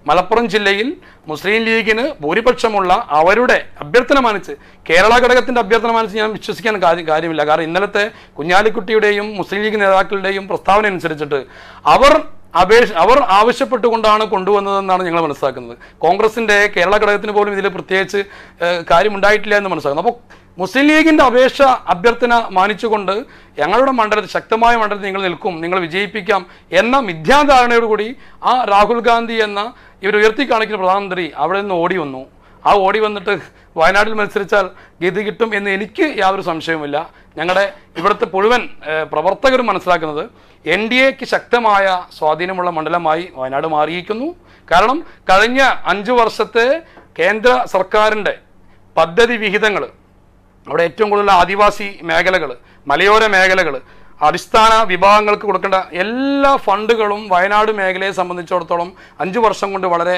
മലപ്പുറം ജില്ലയിൽ മുസ്ലിം ലീഗിന് ഭൂരിപക്ഷമുള്ള അവരുടെ അഭ്യർത്ഥന മാനിച്ച്, കേരള ഘടകത്തിൻ്റെ അഭ്യർത്ഥന മാനിച്ച് ഞാൻ വിശ്വസിക്കാൻ കാര്യമില്ല. കാരണം ഇന്നലത്തെ കുഞ്ഞാലിക്കുട്ടിയുടെയും മുസ്ലിം ലീഗ് നേതാക്കളുടെയും പ്രസ്താവന അനുസരിച്ചിട്ട് അവർ ആവശ്യപ്പെട്ടുകൊണ്ടാണ് കൊണ്ടുവന്നതെന്നാണ് ഞങ്ങൾ മനസ്സിലാക്കുന്നത്. കോൺഗ്രസിൻ്റെ കേരള ഘടകത്തിന് പോലും ഇതിൽ പ്രത്യേകിച്ച് കാര്യമുണ്ടായിട്ടില്ല എന്ന് മനസ്സിലാക്കുന്നു. അപ്പോൾ മുസ്ലിം ലീഗിൻ്റെ അഭ്യർത്ഥന മാനിച്ചുകൊണ്ട് ഞങ്ങളുടെ മണ്ഡലത്തിൽ, ശക്തമായ മണ്ഡലത്തിൽ നിങ്ങൾ നിൽക്കും, നിങ്ങൾ വിജയിപ്പിക്കാം എന്ന മിഥ്യാധാരണയോടുകൂടി ആ രാഹുൽ ഗാന്ധി എന്ന ഇവർ ഉയർത്തി കാണിക്കുന്ന പ്രധാനമന്ത്രി അവിടെ നിന്ന് ഓടി വന്നു. ആ ഓടി വന്നിട്ട് വയനാട്ടിൽ മത്സരിച്ചാൽ ഗതി കിട്ടും എന്ന് എനിക്ക് യാതൊരു സംശയവുമില്ല. ഞങ്ങളുടെ ഇവിടുത്തെ മുഴുവൻ പ്രവർത്തകരും മനസ്സിലാക്കുന്നത് NDAക്ക് ശക്തമായ സ്വാധീനമുള്ള മണ്ഡലമായി വയനാട് മാറിയിരിക്കുന്നു. കാരണം കഴിഞ്ഞ 5 വർഷത്തെ കേന്ദ്ര സർക്കാരിൻ്റെ പദ്ധതി വിഹിതങ്ങൾ, അവിടെ ഏറ്റവും കൂടുതൽ ആദിവാസി മേഖലകൾ, മലയോര മേഖലകൾ, അടിസ്ഥാന വിഭാഗങ്ങൾക്ക് കൊടുക്കേണ്ട എല്ലാ ഫണ്ടുകളും വയനാട് മേഖലയെ സംബന്ധിച്ചിടത്തോളം 5 വർഷം കൊണ്ട് വളരെ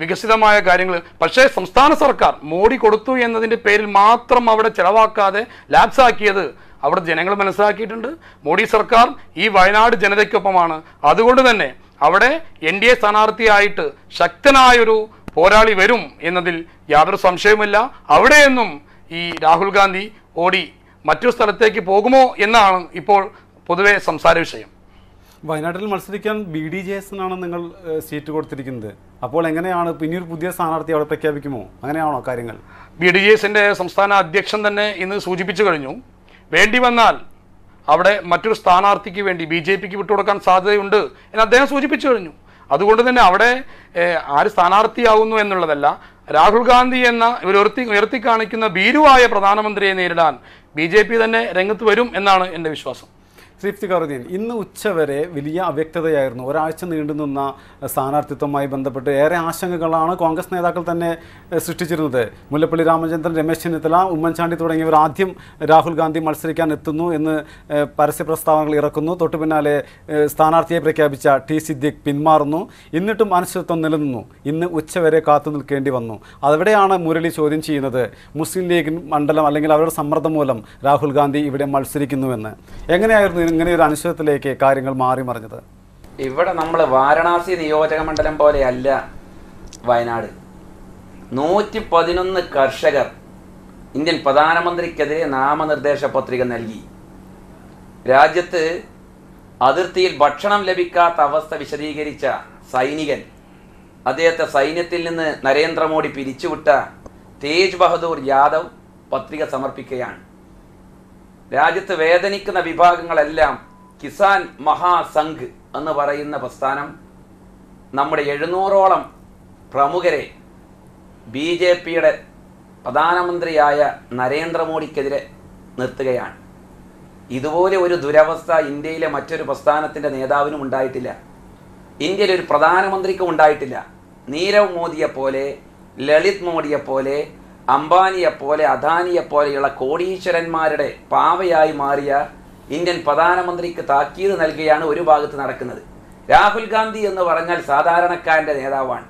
വികസിതമായ കാര്യങ്ങൾ. പക്ഷേ സംസ്ഥാന സർക്കാർ മോഡി കൊടുത്തു എന്നതിൻ്റെ പേരിൽ മാത്രം അവിടെ ചെലവാക്കാതെ ലാപ്സാക്കിയത് അവിടെ ജനങ്ങൾ മനസ്സിലാക്കിയിട്ടുണ്ട്. മോഡി സർക്കാർ ഈ വയനാട് ജനതയ്ക്കൊപ്പമാണ്. അതുകൊണ്ട് തന്നെ അവിടെ NDA സ്ഥാനാർത്ഥിയായിട്ട് ശക്തനായൊരു പോരാളി വരും എന്നതിൽ യാതൊരു സംശയവുമില്ല. അവിടെയൊന്നും ഈ രാഹുൽ ഗാന്ധി ഓടി മറ്റൊരു സ്ഥലത്തേക്ക് പോകുമോ എന്നാണ് ഇപ്പോൾ പൊതുവെ സംസാര വിഷയം. വയനാട്ടിൽ മത്സരിക്കാൻ BDJS-നാണ് നിങ്ങൾ സീറ്റ് കൊടുത്തിരിക്കുന്നത്. അപ്പോൾ എങ്ങനെയാണ് പിന്നീട് പുതിയ സ്ഥാനാർത്ഥി അവിടെ പ്രഖ്യാപിക്കുമോ? അങ്ങനെയാണോ കാര്യങ്ങൾ? BDJS-ന്റെ സംസ്ഥാന അധ്യക്ഷൻ തന്നെ ഇന്ന് സൂചിപ്പിച്ചു കഴിഞ്ഞു. വേണ്ടി വന്നാൽ അവിടെ മറ്റൊരു സ്ഥാനാർത്ഥിക്ക് വേണ്ടി BJP-ക്ക് വിട്ടുകൊടുക്കാൻ സാധ്യതയുണ്ട് എന്ന് അദ്ദേഹം സൂചിപ്പിച്ചു കഴിഞ്ഞു. അതുകൊണ്ട് തന്നെ അവിടെ ആര് സ്ഥാനാർത്ഥിയാകുന്നു എന്നുള്ളതല്ല, രാഹുൽ ഗാന്ധി എന്ന ഉയർത്തി കാണിക്കുന്ന ഭീരുവായ പ്രധാനമന്ത്രിയെ നേരിടാൻ BJP തന്നെ രംഗത്ത് വരും എന്നാണ് എൻ്റെ വിശ്വാസം. ശ്രീ ഇഫ്തിഖാറുദ്ദീൻ, ഇന്ന് ഉച്ചവരെ വലിയ അവ്യക്തതയായിരുന്നു. ഒരാഴ്ച നീണ്ടുനിന്ന സ്ഥാനാർത്ഥിത്വവുമായി ബന്ധപ്പെട്ട് ഏറെ ആശങ്കകളാണ് കോൺഗ്രസ് നേതാക്കൾ തന്നെ സൃഷ്ടിച്ചിരുന്നത്. മുല്ലപ്പള്ളി രാമചന്ദ്രൻ, രമേശ് ചെന്നിത്തല, ഉമ്മൻചാണ്ടി തുടങ്ങിയവർ ആദ്യം രാഹുൽ ഗാന്ധി മത്സരിക്കാൻ എത്തുന്നു എന്ന് പരസ്യ പ്രസ്താവനകൾ ഇറക്കുന്നു. തൊട്ടു പിന്നാലെ സ്ഥാനാർത്ഥിയെ പ്രഖ്യാപിച്ച T. സിദ്ദിഖ് പിന്മാറുന്നു. എന്നിട്ടും അനിശ്ചിതത്വം നിലനിന്നു. ഇന്ന് ഉച്ചവരെ കാത്തു നിൽക്കേണ്ടി വന്നു. അവിടെയാണ് മുരളി ചോദ്യം ചെയ്യുന്നത്, മുസ്ലിം ലീഗ് മണ്ഡലം അല്ലെങ്കിൽ അവരുടെ സമ്മർദ്ദം മൂലം രാഹുൽ ഗാന്ധി ഇവിടെ മത്സരിക്കുന്നുവെന്ന്. എങ്ങനെയായിരുന്നു ഇങ്ങനെ ഒരു അനിശ്ചിതത്തിലേക്ക് കാര്യങ്ങൾ മാറി മറിഞ്ഞത്? ഇവിടെ നമ്മൾ വാരണാസി നിയോജക മണ്ഡലം പോലെയല്ല വയനാട്. 111 കർഷകർ ഇന്ത്യൻ പ്രധാനമന്ത്രിക്കെതിരെ നാമനിർദ്ദേശ പത്രിക നൽകി. രാജ്യത്ത് അതിർത്തിയിൽ ഭക്ഷണം ലഭിക്കാത്ത അവസ്ഥ വിശദീകരിച്ച സൈനികൻ, അദ്ദേഹത്തെ സൈന്യത്തിൽ നിന്ന് നരേന്ദ്രമോദി പിരിച്ചുവിട്ട തേജ് ബഹദൂർ യാദവ് പത്രിക സമർപ്പിക്കുകയാണ്. രാജ്യത്ത് വേദനിക്കുന്ന വിഭാഗങ്ങളെല്ലാം കിസാൻ മഹാസംഘ് എന്ന് പറയുന്ന പ്രസ്ഥാനം നമ്മുടെ 700ഓളം പ്രമുഖരെ BJP-യുടെ പ്രധാനമന്ത്രിയായ നരേന്ദ്രമോദിക്കെതിരെ നിർത്തുകയാണ്. ഇതുപോലെ ഒരു ദുരവസ്ഥ ഇന്ത്യയിലെ മറ്റൊരു പ്രസ്ഥാനത്തിൻ്റെ നേതാവിനും ഉണ്ടായിട്ടില്ല. ഇന്ത്യയിൽ ഒരു പ്രധാനമന്ത്രിക്കും ഉണ്ടായിട്ടില്ല. നീരവ് മോദിയെപ്പോലെ, ലളിത് മോഡിയെപ്പോലെ, അംബാനിയെപ്പോലെ, അദാനിയെപ്പോലെയുള്ള കോടീശ്വരന്മാരുടെ പാവയായി മാറിയ ഇന്ത്യൻ പ്രധാനമന്ത്രിക്ക് താക്കീത് നൽകുകയാണ് ഒരു ഭാഗത്ത് നടക്കുന്നത്. രാഹുൽ ഗാന്ധി എന്ന് പറഞ്ഞാൽ സാധാരണക്കാരൻ്റെ നേതാവാണ്.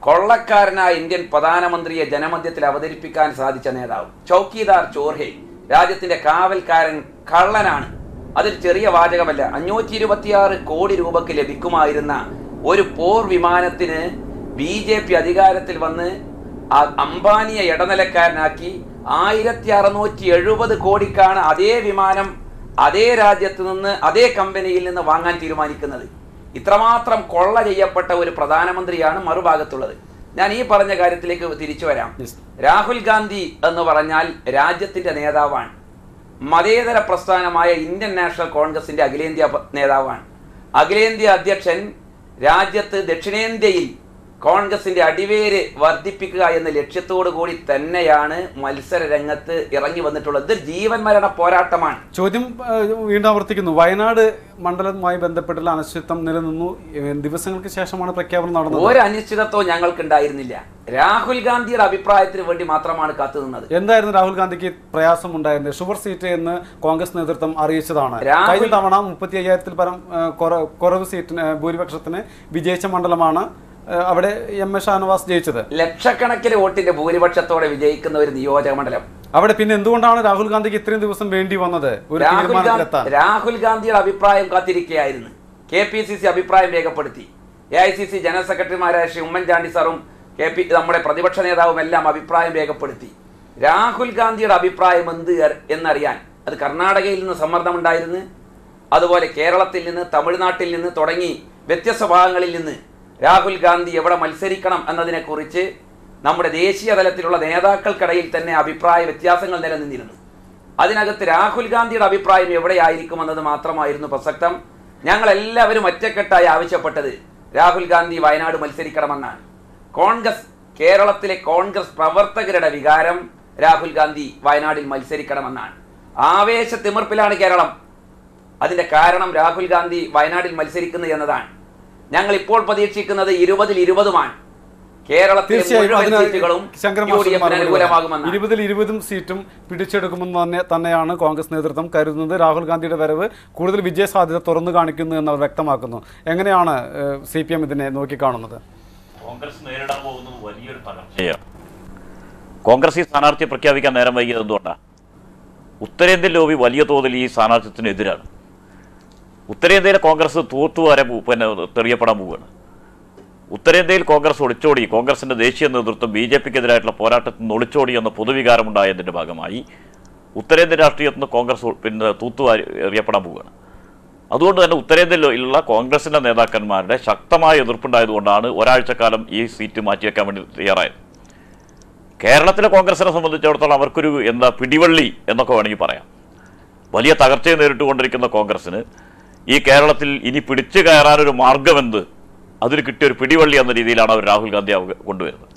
കൊള്ളക്കാരനായ ഇന്ത്യൻ പ്രധാനമന്ത്രിയെ ജനമധ്യത്തിൽ അവതരിപ്പിക്കാൻ സാധിച്ച നേതാവ്. ചൗക്കിദാർ ചോർഹെ, രാജ്യത്തിൻ്റെ കാവൽക്കാരൻ, കള്ളനാണ്. അതിൽ ചെറിയ വാചകമല്ല. 526 കോടി രൂപയ്ക്ക് ലഭിക്കുമായിരുന്ന ഒരു പോർ വിമാനത്തിന് BJP അധികാരത്തിൽ വന്ന് അംബാനിയെ ഇടനിലക്കാരനാക്കി 1670 കോടിക്കാണ് അതേ വിമാനം അതേ രാജ്യത്ത് നിന്ന് അതേ കമ്പനിയിൽ നിന്ന് വാങ്ങാൻ തീരുമാനിക്കുന്നത്. ഇത്രമാത്രം കൊള്ള ചെയ്യപ്പെട്ട ഒരു പ്രധാനമന്ത്രിയാണ് മറുഭാഗത്തുള്ളത്. ഞാൻ ഈ പറഞ്ഞ കാര്യത്തിലേക്ക് തിരിച്ചു വരാം. രാഹുൽ ഗാന്ധി എന്ന് പറഞ്ഞാൽ രാജ്യത്തിൻ്റെ നേതാവാണ്. മതേതര പ്രസ്ഥാനമായ ഇന്ത്യൻ നാഷണൽ കോൺഗ്രസിൻ്റെ അഖിലേന്ത്യാ നേതാവാണ്. അഖിലേന്ത്യാ അധ്യക്ഷൻ രാജ്യത്ത് ദക്ഷിണേന്ത്യയിൽ കോൺഗ്രസിന്റെ അടിവേര് വർദ്ധിപ്പിക്കുക എന്ന ലക്ഷ്യത്തോടു കൂടി തന്നെയാണ് മത്സര രംഗത്ത് ഇറങ്ങി വന്നിട്ടുള്ളത്. ഇത് ജീവൻ മരണ പോരാട്ടമാണ്. ചോദ്യം വീണ്ടും ആവർത്തിക്കുന്നു. വയനാട് മണ്ഡലവുമായി ബന്ധപ്പെട്ടുള്ള അനിശ്ചിതത്വം നിലനിന്നു. ദിവസങ്ങൾക്ക് ശേഷമാണ് പ്രഖ്യാപനം നടന്നത്. ഒരു അനിശ്ചിതത്വം ഞങ്ങൾക്ക് ഉണ്ടായിരുന്നില്ല. രാഹുൽ ഗാന്ധിയുടെ അഭിപ്രായത്തിന് വേണ്ടി മാത്രമാണ് കാത്തുനിന്നത്. എന്തായിരുന്നു രാഹുൽ ഗാന്ധിക്ക് പ്രയാസം ഉണ്ടായിരുന്നത്? ഷുഗർ സീറ്റ് എന്ന് കോൺഗ്രസ് നേതൃത്വം അറിയിച്ചതാണ്. കഴിഞ്ഞ തവണ 35,000-ൽ പരം കുറവ് സീറ്റിന് ഭൂരിപക്ഷത്തിന് വിജയിച്ച മണ്ഡലമാണ്. അവിടെ MS ഷാനവാസ് ജയിച്ചത്. ലക്ഷക്കണക്കിന് വോട്ടിന്റെ ഭൂരിപക്ഷത്തോടെ വിജയിക്കുന്ന ഒരു നിയോജക മണ്ഡലം. അവിടെ പിന്നെ എന്തുകൊണ്ടാണ് രാഹുൽ ഗാന്ധിക്ക് ഇത്രയും ദിവസം വേണ്ടി വന്നത് ഒരു തീരുമാനത്തിലെത്താൻ? രാഹുൽ ഗാന്ധിയുടെ അഭിപ്രായം കാത്തിരിക്കുകയായിരുന്നു. KPCC അഭിപ്രായം രേഖപ്പെടുത്തി. AICC ജനറൽ സെക്രട്ടറിമാരായ ശ്രീ ഉമ്മൻചാണ്ടി സാറും നമ്മുടെ പ്രതിപക്ഷ നേതാവും എല്ലാം അഭിപ്രായം രേഖപ്പെടുത്തി. രാഹുൽ ഗാന്ധിയുടെ അഭിപ്രായം എന്ത് എന്നറിയാൻ അത് കർണാടകയിൽ നിന്ന് സമ്മർദ്ദമുണ്ടായിരുന്നു. അതുപോലെ കേരളത്തിൽ നിന്ന്, തമിഴ്നാട്ടിൽ നിന്ന് തുടങ്ങി വ്യത്യസ്ത ഭാഗങ്ങളിൽ നിന്ന് രാഹുൽ ഗാന്ധി എവിടെ മത്സരിക്കണം എന്നതിനെക്കുറിച്ച് നമ്മുടെ ദേശീയ തലത്തിലുള്ള നേതാക്കൾക്കിടയിൽ തന്നെ അഭിപ്രായ വ്യത്യാസങ്ങൾ നിലനിന്നിരുന്നു. അതിനകത്ത് രാഹുൽ ഗാന്ധിയുടെ അഭിപ്രായം എവിടെയായിരിക്കുമെന്നത് മാത്രമായിരുന്നു പ്രസക്തം. ഞങ്ങളെല്ലാവരും ഒറ്റക്കെട്ടായി ആവശ്യപ്പെട്ടത് രാഹുൽ ഗാന്ധി വയനാട് മത്സരിക്കണമെന്നാണ്. കേരളത്തിലെ കോൺഗ്രസ് പ്രവർത്തകരുടെ വികാരം രാഹുൽ ഗാന്ധി വയനാടിൽ മത്സരിക്കണമെന്നാണ്. ആവേശത്തിമിർപ്പിലാണ് കേരളം. അതിൻ്റെ കാരണം രാഹുൽ ഗാന്ധി വയനാടിൽ മത്സരിക്കുന്നു എന്നതാണ്. ഞങ്ങൾ ഇപ്പോൾ പ്രതീക്ഷിക്കുന്നത് 20-ൽ 20ഉമാണ്. കേരളത്തിലെ മുഴുവൻ സീറ്റുകളും അനുകൂലമാകുമെന്ന്. 20-ൽ 20 സീറ്റും പിടിച്ചെടുക്കുമെന്ന് തന്നെയാണ് കോൺഗ്രസ് നേതൃത്വം കരുതുന്നത്. രാഹുൽ ഗാന്ധിയുടെ വരവ് കൂടുതൽ വിജയസാധ്യത തുറന്നു കാണിക്കുന്നു എന്നവർ വ്യക്തമാക്കുന്നു. എങ്ങനെയാണ് CPM ഇതിനെ നോക്കിക്കാണുന്നത്? കോൺഗ്രസ് നേരിടാൻ പോകുന്നത് വലിയൊരു തകർച്ചയാണ്. കോൺഗ്രസ് ഈ സ്ഥാനാർത്ഥിയെ പ്രഖ്യാപിക്കാൻ നേരം വൈകിയത് എന്തുകൊണ്ടാണ്? ഉത്തരേന്ത്യൻ ലോബി വലിയ തോതിൽ ഈ സ്ഥാനാർത്ഥിത്വത്തിനെതിരാണ്. ഉത്തരേന്ത്യയിലെ കോൺഗ്രസ് തൂത്തുവാരെ തെറിയപ്പെടാൻ പോവുകയാണ്. ഉത്തരേന്ത്യയിൽ കോൺഗ്രസ് ഒളിച്ചോടി, കോൺഗ്രസിൻ്റെ ദേശീയ നേതൃത്വം BJPക്കെതിരായിട്ടുള്ള പോരാട്ടത്തിൽ നിന്ന് ഒളിച്ചോടി എന്ന പൊതുവികാരമുണ്ടായതിൻ്റെ ഭാഗമായി ഉത്തരേന്ത്യൻ രാഷ്ട്രീയത്തിൽ നിന്ന് കോൺഗ്രസ് തൂത്തുവാരി എറിയപ്പെടാൻ പോവുകയാണ്. അതുകൊണ്ട് തന്നെ ഉത്തരേന്ത്യയിലുള്ള കോൺഗ്രസിൻ്റെ നേതാക്കന്മാരുടെ ശക്തമായ എതിർപ്പുണ്ടായതുകൊണ്ടാണ് ഒരാഴ്ചക്കാലം ഈ സീറ്റ് മാറ്റിവെക്കാൻ വേണ്ടി തയ്യാറായത്. കേരളത്തിലെ കോൺഗ്രസിനെ സംബന്ധിച്ചിടത്തോളം അവർക്കൊരു പിടിവള്ളി എന്നൊക്കെ വേണമെങ്കിൽ പറയാം. വലിയ തകർച്ചയെ നേരിട്ടുകൊണ്ടിരിക്കുന്ന കോൺഗ്രസ്സിന് ഈ കേരളത്തിൽ ഇനി പിടിച്ചു കയറാനൊരു മാർഗമെന്ത്, അതിൽ കിട്ടിയൊരു പിടിവള്ളി എന്ന രീതിയിലാണ് അവർ രാഹുൽ ഗാന്ധി കൊണ്ടുവരുന്നത്.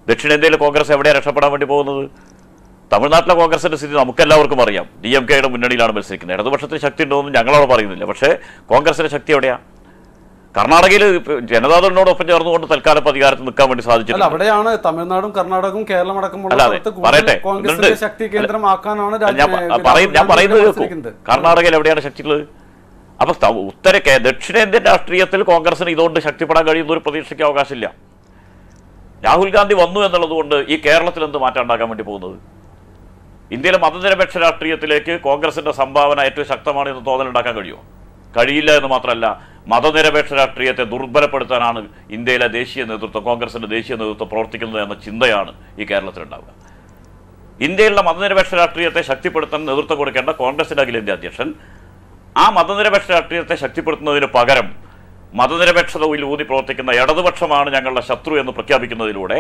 ദക്ഷിണേന്ത്യയിലെ കോൺഗ്രസ് എവിടെയാണ് രക്ഷപ്പെടാൻ വേണ്ടി പോകുന്നത്? തമിഴ്നാട്ടിലെ കോൺഗ്രസിൻ്റെ സ്ഥിതി നമുക്കെല്ലാവർക്കും അറിയാം. DMKയുടെ മുന്നണിയിലാണ് മത്സരിക്കുന്നത്. ഇടതുപക്ഷത്തിന് ശക്തി ഉണ്ടോയെന്ന് ഞങ്ങളവിടെ പറയുന്നില്ല. പക്ഷേ കോൺഗ്രസിൻ്റെ ശക്തി എവിടെയാണ്? കർണാടകയിൽ ജനതാദളിനോടൊപ്പം ചേർന്നുകൊണ്ട് തൽക്കാലം അധികാരത്തിൽ നിൽക്കാൻ വേണ്ടി സാധിച്ചില്ല. അവിടെയാണ് തമിഴ്നാടും കർണാടകവും കേരളം അടക്കമുള്ള ശക്തി കേന്ദ്രമാക്കാനാണ് ഞാൻ പറയുന്നത്. കർണാടകയിൽ എവിടെയാണ് ശക്തിയുള്ളത്? അപ്പൊ ദക്ഷിണേന്ത്യൻ രാഷ്ട്രീയത്തിൽ കോൺഗ്രസിന് ഇതുകൊണ്ട് ശക്തിപ്പെടാൻ കഴിയുന്ന ഒരു പ്രതീക്ഷയ്ക്ക് അവകാശമില്ല. രാഹുൽ ഗാന്ധി വന്നു എന്നുള്ളത് കൊണ്ട് ഈ കേരളത്തിൽ എന്ത് മാറ്റം ഉണ്ടാക്കാൻ വേണ്ടി പോകുന്നത്? ഇന്ത്യയിലെ മതനിരപേക്ഷ രാഷ്ട്രീയത്തിലേക്ക് കോൺഗ്രസിന്റെ സംഭാവന ഏറ്റവും ശക്തമാണ് എന്ന് തോന്നലുണ്ടാക്കാൻ കഴിയുമോ? കഴിയില്ല എന്ന് മാത്രമല്ല, മതനിരപേക്ഷ രാഷ്ട്രീയത്തെ ദുർബലപ്പെടുത്താനാണ് ഇന്ത്യയിലെ ദേശീയ നേതൃത്വം, കോൺഗ്രസിന്റെ ദേശീയ നേതൃത്വം പ്രവർത്തിക്കുന്നത് എന്ന ചിന്തയാണ് ഈ കേരളത്തിലുണ്ടാവുക. ഇന്ത്യയിലുള്ള മതനിരപേക്ഷ രാഷ്ട്രീയത്തെ ശക്തിപ്പെടുത്താൻ നേതൃത്വം കൊടുക്കേണ്ട കോൺഗ്രസിന്റെ അഖിലേന്ത്യാ അധ്യക്ഷൻ ആ മതനിരപേക്ഷ രാഷ്ട്രീയത്തെ ശക്തിപ്പെടുത്തുന്നതിന് പകരം മതനിരപേക്ഷതയിൽ ഊന്നി പ്രവർത്തിക്കുന്ന ഇടതുപക്ഷമാണ് ഞങ്ങളുടെ ശത്രു എന്ന് പ്രഖ്യാപിക്കുന്നതിലൂടെ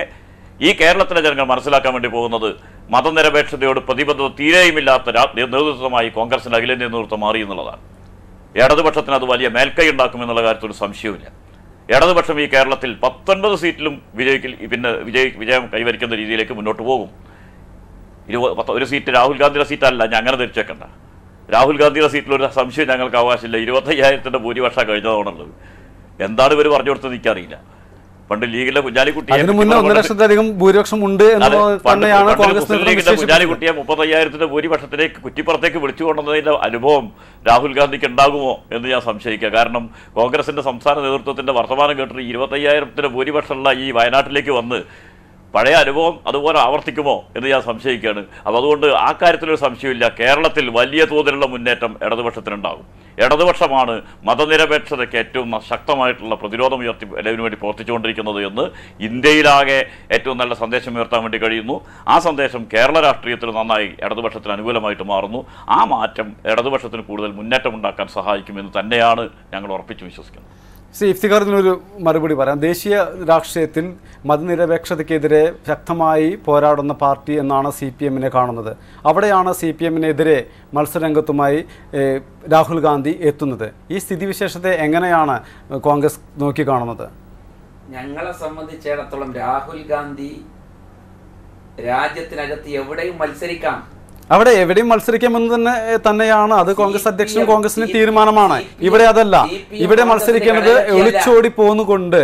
ഈ കേരളത്തിലെ ജനങ്ങൾ മനസ്സിലാക്കാൻ വേണ്ടി പോകുന്നത് മതനിരപേക്ഷതയോട് പ്രതിബദ്ധത തീരെയുമില്ലാത്ത നേതൃത്വമായി കോൺഗ്രസിന്റെ അഖിലേന്ത്യാ നേതൃത്വം മാറി എന്നുള്ളതാണ്. ഇടതുപക്ഷത്തിന് അത് വലിയ മേൽക്കൈ ഉണ്ടാക്കുമെന്നുള്ള കാര്യത്തിൽ ഒരു സംശയവുമില്ല. ഇടതുപക്ഷം ഈ കേരളത്തിൽ 19 സീറ്റിലും വിജയം കൈവരിക്കുന്ന രീതിയിലേക്ക് മുന്നോട്ട് പോകും. ഒരു സീറ്റ് രാഹുൽ ഗാന്ധിയുടെ സീറ്റല്ല, ഞാൻ അങ്ങനെ ധരിച്ചേക്കണ്ട. രാഹുൽ ഗാന്ധിയുടെ സീറ്റിലൊരു സംശയം ഞങ്ങൾക്ക് അവകാശമില്ല. 25,000 ഭൂരിപക്ഷം കഴിഞ്ഞതോണുള്ളത്. എന്താണ് ഇവർ പറഞ്ഞു കൊടുത്തത് എനിക്കറിയില്ല. പണ്ട് ലീഗിലെ കുഞ്ഞാലിക്കുട്ടിയെ ഭൂരിപക്ഷം ഉണ്ട് കുഞ്ഞാലിക്കുട്ടിയെ 35,000 ഭൂരിപക്ഷത്തിലേക്ക് കുറ്റിപ്പുറത്തേക്ക് വിളിച്ചു കൊണ്ടുവന്നതിന്റെ അനുഭവം രാഹുൽ ഗാന്ധിക്ക് ഉണ്ടാകുമോ എന്ന് ഞാൻ സംശയിക്കുക. കാരണം കോൺഗ്രസിന്റെ സംസ്ഥാന നേതൃത്വത്തിന്റെ വർത്തമാനം കേട്ടിട്ട് 25,000 ഭൂരിപക്ഷമുള്ള ഈ വയനാട്ടിലേക്ക് വന്ന് പഴയ അനുഭവം അതുപോലെ ആവർത്തിക്കുമോ എന്ന് ഞാൻ സംശയിക്കുകയാണ്. അപ്പോൾ അതുകൊണ്ട് ആ കാര്യത്തിലൊരു സംശയമില്ല. കേരളത്തിൽ വലിയ തോതിലുള്ള മുന്നേറ്റം ഇടതുപക്ഷത്തിനുണ്ടാകും. ഇടതുപക്ഷമാണ് മതനിരപേക്ഷതയ്ക്ക് ഏറ്റവും ശക്തമായിട്ടുള്ള പ്രതിരോധം അതിനു വേണ്ടി പ്രവർത്തിച്ചുകൊണ്ടിരിക്കുന്നത് എന്ന് ഇന്ത്യയിലാകെ ഏറ്റവും നല്ല സന്ദേശം ഉയർത്താൻ വേണ്ടി കഴിയുന്നു. ആ സന്ദേശം കേരള രാഷ്ട്രീയത്തിൽ നന്നായി ഇടതുപക്ഷത്തിന് അനുകൂലമായിട്ട് മാറുന്നു. ആ മാറ്റം ഇടതുപക്ഷത്തിന് കൂടുതൽ മുന്നേറ്റം ഉണ്ടാക്കാൻ സഹായിക്കുമെന്ന് തന്നെയാണ് ഞങ്ങൾ ഉറപ്പിച്ചു വിശ്വസിക്കുന്നത്. ഇഫ്തിഖാറിനൊരു മറുപടി പറയാം. ദേശീയ രാഷ്ട്രീയത്തിൽ മതനിരപേക്ഷതയ്ക്കെതിരെ ശക്തമായി പോരാടുന്ന പാർട്ടി എന്നാണ് CPM-നെ കാണുന്നത്. അവിടെയാണ് CPM-നെതിരെ മത്സരരംഗത്തുമായി രാഹുൽ ഗാന്ധി എത്തുന്നത്. ഈ സ്ഥിതിവിശേഷത്തെ എങ്ങനെയാണ് കോൺഗ്രസ് നോക്കിക്കാണുന്നത്? ഞങ്ങളെ സംബന്ധിച്ചിടത്തോളം രാഹുൽ ഗാന്ധി രാജ്യത്തിനകത്ത് എവിടെയും മത്സരിക്കാം, അവിടെ എവിടെയും മത്സരിക്കാമെന്ന് തന്നെയാണ് അത് കോൺഗ്രസ് അധ്യക്ഷനും കോൺഗ്രസിന്റെ തീരുമാനമാണ്. ഇവിടെ അതല്ല, ഇവിടെ മത്സരിക്കുന്നത് ഒളിച്ചോടി പോന്നുകൊണ്ട്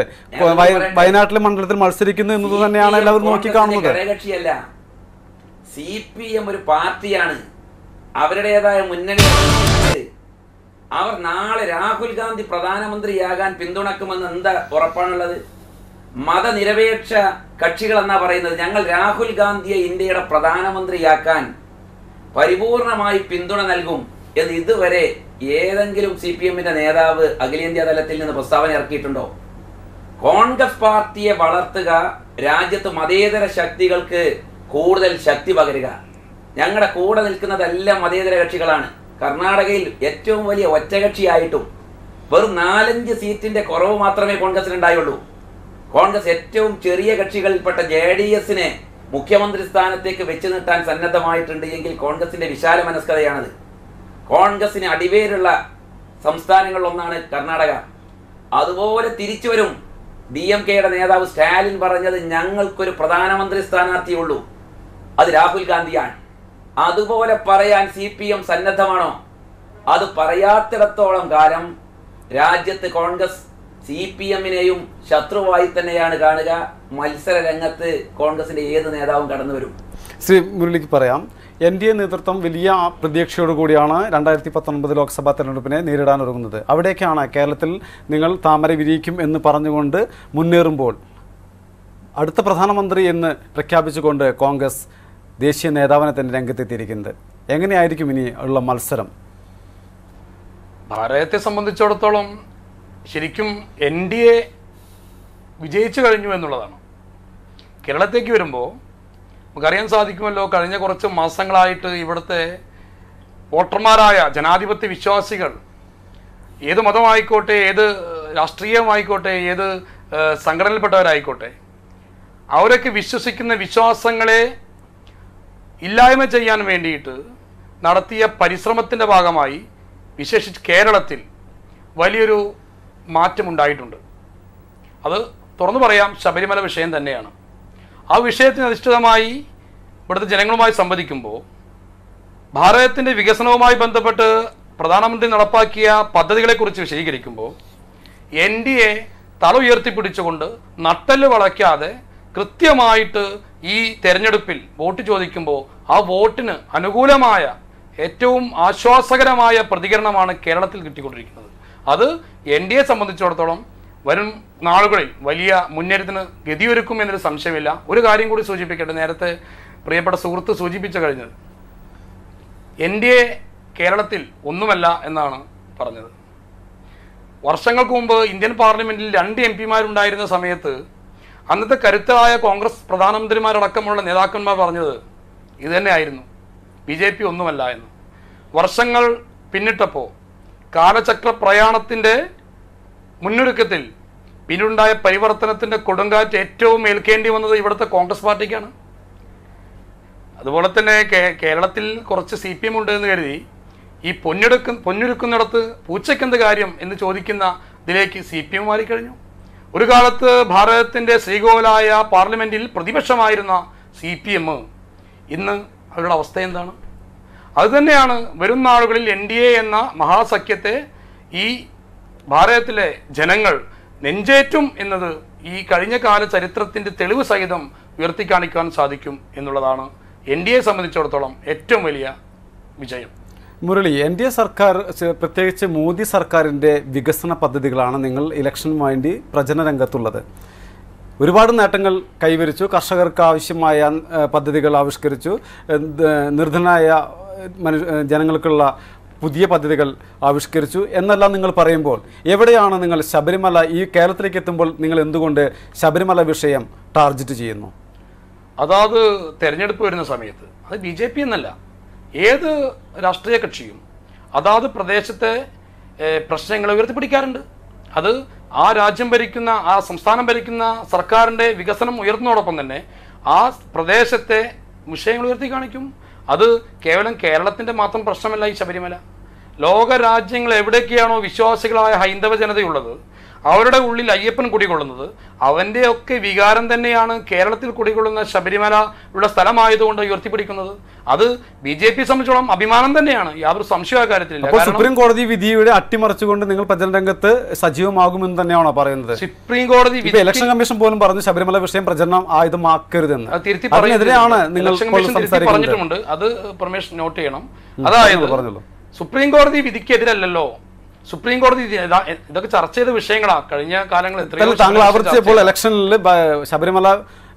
വയനാട്ടിലെ മണ്ഡലത്തിൽ മത്സരിക്കുന്നു എന്നത് തന്നെയാണ് എല്ലാവരും നോക്കിക്കാണുന്നത്. ഘടകകക്ഷിയല്ല, CPM ഒരു പാർട്ടിയാണ്, അവരുടേതായ മുന്നണി. അവർ നാളെ രാഹുൽ ഗാന്ധി പ്രധാനമന്ത്രിയാകാൻ പിന്തുണക്കുമെന്ന് എന്താ ഉറപ്പാണുള്ളത്? മതനിരപേക്ഷ കക്ഷികൾ എന്നാ പറയുന്നത്. ഞങ്ങൾ രാഹുൽ ഗാന്ധിയെ ഇന്ത്യയുടെ പ്രധാനമന്ത്രിയാക്കാൻ പരിപൂർണമായി പിന്തുണ നൽകും എന്ന് ഇതുവരെ ഏതെങ്കിലും CPM-ന്റെ നേതാവ് അഖിലേന്ത്യാ തലത്തിൽ നിന്ന് പ്രസ്താവന ഇറക്കിയിട്ടുണ്ടോ? കോൺഗ്രസ് പാർട്ടിയെ വളർത്തുക, രാജ്യത്ത് മതേതര ശക്തികൾക്ക് കൂടുതൽ ശക്തി പകരുക. ഞങ്ങളുടെ കൂടെ നിൽക്കുന്നതെല്ലാം മതേതര കക്ഷികളാണ്. കർണാടകയിൽ ഏറ്റവും വലിയ ഒറ്റകക്ഷിയായിട്ടും വെറും 4-5 സീറ്റിന്റെ കുറവ് മാത്രമേ കോൺഗ്രസിനുണ്ടായുള്ളൂ. കോൺഗ്രസ് ഏറ്റവും ചെറിയ കക്ഷികളിൽപ്പെട്ട JDS-നെ മുഖ്യമന്ത്രി സ്ഥാനത്തേക്ക് വെച്ച് നീട്ടാൻ സന്നദ്ധമായിട്ടുണ്ട് എങ്കിൽ കോൺഗ്രസിന്റെ വിശാല മനസ്കതയാണത്. കോൺഗ്രസിന് അടിവേരുള്ള സംസ്ഥാനങ്ങളിലൊന്നാണ് കർണാടക. അതുപോലെ തിരിച്ചു വരും. DMKയുടെ നേതാവ് സ്റ്റാലിൻ പറഞ്ഞത് ഞങ്ങൾക്കൊരു പ്രധാനമന്ത്രി സ്ഥാനാർത്ഥിയുള്ളൂ, അത് രാഹുൽ ഗാന്ധിയാണ്. അതുപോലെ പറയാൻ CPM സന്നദ്ധമാണോ? അത് പറയാത്തിടത്തോളം കാലം രാജ്യത്ത് കോൺഗ്രസ് CPM-നെയും ശത്രുവായി തന്നെയാണ് കാണുക. മത്സര രംഗത്ത് കോൺഗ്രസിന്റെ ഏത് നേതാവും കടന്നു വരും. ശ്രീ മുരളിക്ക് പറയാം, NDA നേതൃത്വം വലിയ പ്രതീക്ഷയോടുകൂടിയാണ് 2019 ലോക്സഭാ തെരഞ്ഞെടുപ്പിനെ നേരിടാനൊരുങ്ങുന്നത്. അവിടേക്കാണ് കേരളത്തിൽ നിങ്ങൾ താമര വിരിയിക്കും എന്ന് പറഞ്ഞുകൊണ്ട് മുന്നേറുമ്പോൾ അടുത്ത പ്രധാനമന്ത്രി എന്ന് പ്രഖ്യാപിച്ചുകൊണ്ട് കോൺഗ്രസ് ദേശീയ നേതാവിനെ തന്നെ രംഗത്തെത്തിയിരിക്കുന്നത്. എങ്ങനെയായിരിക്കും ഇനി ഉള്ള മത്സരം? ഭാരതത്തെ സംബന്ധിച്ചിടത്തോളം ശരിക്കും NDA വിജയിച്ചു കഴിഞ്ഞു എന്നുള്ളതാണ്. കേരളത്തേക്ക് വരുമ്പോൾ നമുക്കറിയാൻ സാധിക്കുമല്ലോ, കഴിഞ്ഞ കുറച്ച് മാസങ്ങളായിട്ട് ഇവിടുത്തെ വോട്ടർമാരായ ജനാധിപത്യ വിശ്വാസികൾ, ഏത് മതമായിക്കോട്ടെ, ഏത് രാഷ്ട്രീയമായിക്കോട്ടെ, ഏത് സംഘടനയിൽപ്പെട്ടവരായിക്കോട്ടെ, അവരൊക്കെ വിശ്വസിക്കുന്ന വിശ്വാസങ്ങളെ ഇല്ലായ്മ ചെയ്യാൻ വേണ്ടിയിട്ട് നടത്തിയ പരിശ്രമത്തിൻ്റെ ഭാഗമായി വിശേഷിച്ച് കേരളത്തിൽ വലിയൊരു മാറ്റമുണ്ടായിട്ടുണ്ട്. അത് തുറന്നു പറയാം, ശബരിമല വിഷയം തന്നെയാണ്. ആ വിഷയത്തിന് അധിഷ്ഠിതമായി ഇവിടുത്തെ ജനങ്ങളുമായി സംവദിക്കുമ്പോൾ ഭാരതത്തിൻ്റെ വികസനവുമായി ബന്ധപ്പെട്ട് പ്രധാനമന്ത്രി നടപ്പാക്കിയ പദ്ധതികളെക്കുറിച്ച് വിശദീകരിക്കുമ്പോൾ NDA തല ഉയർത്തിപ്പിടിച്ചുകൊണ്ട് നട്ടെല്ല് വളയ്ക്കാതെ കൃത്യമായിട്ട് ഈ തെരഞ്ഞെടുപ്പിൽ വോട്ട് ചോദിക്കുമ്പോൾ ആ വോട്ടിന് അനുകൂലമായ ഏറ്റവും ആശ്വാസകരമായ പ്രതികരണമാണ് കേരളത്തിൽ കിട്ടിക്കൊണ്ടിരിക്കുന്നത്. അത് NDA സംബന്ധിച്ചിടത്തോളം വരും നാളുകളിൽ വലിയ മുന്നേറ്റത്തിന് ഗതിയൊരുക്കും എന്നൊരു സംശയമില്ല. ഒരു കാര്യം കൂടി സൂചിപ്പിക്കട്ടെ, നേരത്തെ പ്രിയപ്പെട്ട സുഹൃത്ത് സൂചിപ്പിച്ചു കഴിഞ്ഞത്, NDA കേരളത്തിൽ ഒന്നുമല്ല എന്നാണ് പറഞ്ഞത്. വർഷങ്ങൾക്ക് മുമ്പ് ഇന്ത്യൻ പാർലമെന്റിൽ 2 MP സമയത്ത് അന്നത്തെ കരുത്തരായ കോൺഗ്രസ് പ്രധാനമന്ത്രിമാരടക്കമുള്ള നേതാക്കന്മാർ പറഞ്ഞത് ഇതുതന്നെയായിരുന്നു, BJP ഒന്നുമല്ല എന്ന്. വർഷങ്ങൾ പിന്നിട്ടപ്പോൾ കാലചക്ര പ്രയാണത്തിൻ്റെ മുന്നൊരുക്കത്തിൽ പിന്നുണ്ടായ പരിവർത്തനത്തിൻ്റെ കൊടുങ്കാറ്റ് ഏറ്റവും ഏൽക്കേണ്ടി വന്നത് ഇവിടുത്തെ കോൺഗ്രസ് പാർട്ടിക്കാണ്. അതുപോലെ തന്നെ കേരളത്തിൽ കുറച്ച് CPM ഉണ്ട് എന്ന് കരുതി ഈ പൊന്നൊരുക്കുന്നിടത്ത് പൂച്ചയ്ക്കെന്ത് കാര്യം എന്ന് ചോദിക്കുന്ന ഇതിലേക്ക് CPM മാറിക്കഴിഞ്ഞു. ഒരു കാലത്ത് ഭാരതത്തിൻ്റെ ശ്രീകോവിലായ പാർലമെൻറ്റിൽ പ്രതിപക്ഷമായിരുന്ന CPM ഇന്ന് അവരുടെ അവസ്ഥ എന്താണ്? അതുതന്നെയാണ് വരും നാളുകളിൽ NDA എന്ന മഹാസഖ്യത്തെ ഈ ഭാരതത്തിലെ ജനങ്ങൾ നെഞ്ചേറ്റും എന്നത് ഈ കഴിഞ്ഞ കാല ചരിത്രത്തിൻ്റെ തെളിവ് സഹിതം ഉയർത്തിക്കാണിക്കാൻ സാധിക്കും എന്നുള്ളതാണ് NDA സംബന്ധിച്ചിടത്തോളം ഏറ്റവും വലിയ വിജയം. മുരളി, NDA സർക്കാർ, പ്രത്യേകിച്ച് മോദി സർക്കാരിൻ്റെ വികസന പദ്ധതികളാണ് നിങ്ങൾ ഇലക്ഷന് വേണ്ടി പ്രചരണ രംഗത്തുള്ളത്. ഒരുപാട് നേട്ടങ്ങൾ കൈവരിച്ചു. കർഷകർക്ക് ആവശ്യമായ പദ്ധതികൾ ആവിഷ്കരിച്ചു. നിർധനായ ജനങ്ങൾക്കുള്ള പുതിയ പദ്ധതികൾ ആവിഷ്കരിച്ചു എന്നെല്ലാം നിങ്ങൾ പറയുമ്പോൾ എവിടെയാണ് നിങ്ങൾ ശബരിമല, ഈ കേരളത്തിലേക്ക് എത്തുമ്പോൾ നിങ്ങൾ എന്തുകൊണ്ട് ശബരിമല വിഷയം ടാർഗറ്റ് ചെയ്യുന്നു? അതാത് തെരഞ്ഞെടുപ്പ് വരുന്ന സമയത്ത് അത് BJP എന്നല്ല, ഏത് രാഷ്ട്രീയ കക്ഷിയും അതാത് പ്രദേശത്തെ പ്രശ്നങ്ങളെ ഉയർത്തിപ്പിടിക്കാറുണ്ട്. അത് ആ രാജ്യം ഭരിക്കുന്ന, ആ സംസ്ഥാനം ഭരിക്കുന്ന സർക്കാരിൻ്റെ വികസനം ഉയർത്തുന്നതോടൊപ്പം തന്നെ ആ പ്രദേശത്തെ വിഷയങ്ങൾ ഉയർത്തി കാണിക്കും. അത് കേവലം കേരളത്തിൻ്റെ മാത്രം പ്രശ്നമല്ല ഈ ശബരിമല. ലോക രാജ്യങ്ങൾ എവിടെയൊക്കെയാണോ വിശ്വാസികളായ ഹൈന്ദവ ജനതയുള്ളത്, അവരുടെ ഉള്ളിൽ അയ്യപ്പൻ കുടികൊള്ളുന്നത്, അവൻ്റെയൊക്കെ വികാരം തന്നെയാണ് കേരളത്തിൽ കുടികൊള്ളുന്ന ശബരിമല ഉള്ള സ്ഥലമായതുകൊണ്ട് ഉയർത്തിപ്പിടിക്കുന്നത്. അത് BJP സംബന്ധിച്ചോളം അഭിമാനം തന്നെയാണ്, യാതൊരു സംശയ കാര്യത്തിലില്ല. സുപ്രീം കോടതി വിധിയുടെ അട്ടിമറിച്ചുകൊണ്ട് നിങ്ങൾ പ്രചരണ രംഗത്ത് സജീവമാകുമെന്ന് തന്നെയാണോ പറയുന്നത്? സുപ്രീം കോടതി ഇലക്ഷൻ കമ്മീഷൻ പോലും പറഞ്ഞു ശബരിമല വിഷയം പ്രചരണം ആയുധമാക്കരുതെന്ന്. തിരുത്തി പറഞ്ഞിട്ടുമുണ്ട്. അത് പെർമിഷൻ നോട്ട് ചെയ്യണം. അതായത് സുപ്രീം കോടതി വിധിക്കെതിരല്ലോ, സുപ്രീം കോടതി ഇതൊക്കെ ചർച്ച ചെയ്ത വിഷയങ്ങളാണ് കഴിഞ്ഞ കാലങ്ങളിൽ. താങ്കൾ ആവർത്തിച്ചപ്പോൾ ഇലക്ഷനിൽ ശബരിമല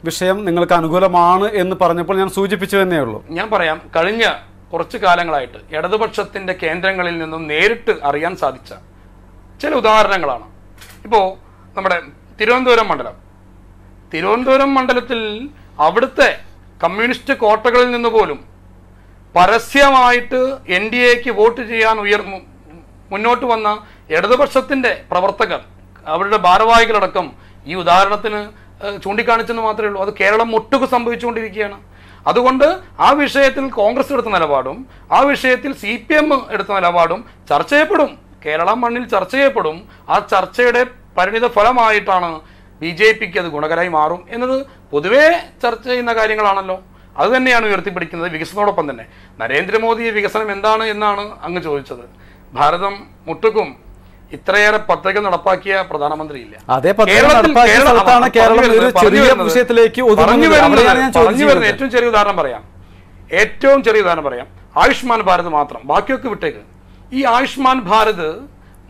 വിഷയം നിങ്ങൾക്ക് അനുകൂലമാണ് എന്ന് പറഞ്ഞപ്പോൾ ഞാൻ സൂചിപ്പിച്ചു തന്നെയേ ഉള്ളൂ. ഞാൻ പറയാം, കഴിഞ്ഞ കുറച്ച് കാലങ്ങളായിട്ട് ഇടതുപക്ഷത്തിന്റെ കേന്ദ്രങ്ങളിൽ നിന്നും നേരിട്ട് അറിയാൻ സാധിച്ച ചില ഉദാഹരണങ്ങളാണ്. ഇപ്പോൾ നമ്മുടെ തിരുവനന്തപുരം മണ്ഡലത്തിൽ അവിടുത്തെ കമ്മ്യൂണിസ്റ്റ് കോട്ടകളിൽ നിന്ന് പോലും പരസ്യമായിട്ട് NDAക്ക് വോട്ട് ചെയ്യാൻ മുന്നോട്ട് വന്ന ഇടതുപക്ഷത്തിന്റെ പ്രവർത്തകർ, അവരുടെ ഭാരവാഹികളടക്കം ഈ ഉദാഹരണത്തിന് ചൂണ്ടിക്കാണിച്ചെന്ന് മാത്രമേ ഉള്ളൂ. അത് കേരളം ഒട്ടുക്ക് സംഭവിച്ചുകൊണ്ടിരിക്കുകയാണ്. അതുകൊണ്ട് ആ വിഷയത്തിൽ കോൺഗ്രസ് എടുത്ത നിലപാടും ആ വിഷയത്തിൽ CPM എടുത്ത നിലപാടും ചർച്ച ചെയ്യപ്പെടും, കേരള മണ്ണിൽ ചർച്ച ചെയ്യപ്പെടും. ആ ചർച്ചയുടെ പരിണിത ഫലമായിട്ടാണ് BJPക്ക് അത് ഗുണകരമായി മാറും എന്നത് പൊതുവേ ചർച്ച ചെയ്യുന്ന കാര്യങ്ങളാണല്ലോ. അത് തന്നെയാണ് ഉയർത്തിപ്പിടിക്കുന്നത് വികസനത്തോടൊപ്പം തന്നെ. നരേന്ദ്രമോദി വികസനം എന്താണ് എന്നാണ് അങ്ങ് ചോദിച്ചത്. ഭാരതം മുട്ടുക്കും ഇത്രയേറെ പദ്ധതികൾ നടപ്പാക്കിയ പ്രധാനമന്ത്രിയില്ല. ഏറ്റവും ചെറിയ ഉദാഹരണം പറയാം. ആയുഷ്മാൻ ഭാരത് മാത്രം, ബാക്കിയൊക്കെ വിട്ടേക്ക്. ഈ ആയുഷ്മാൻ ഭാരത്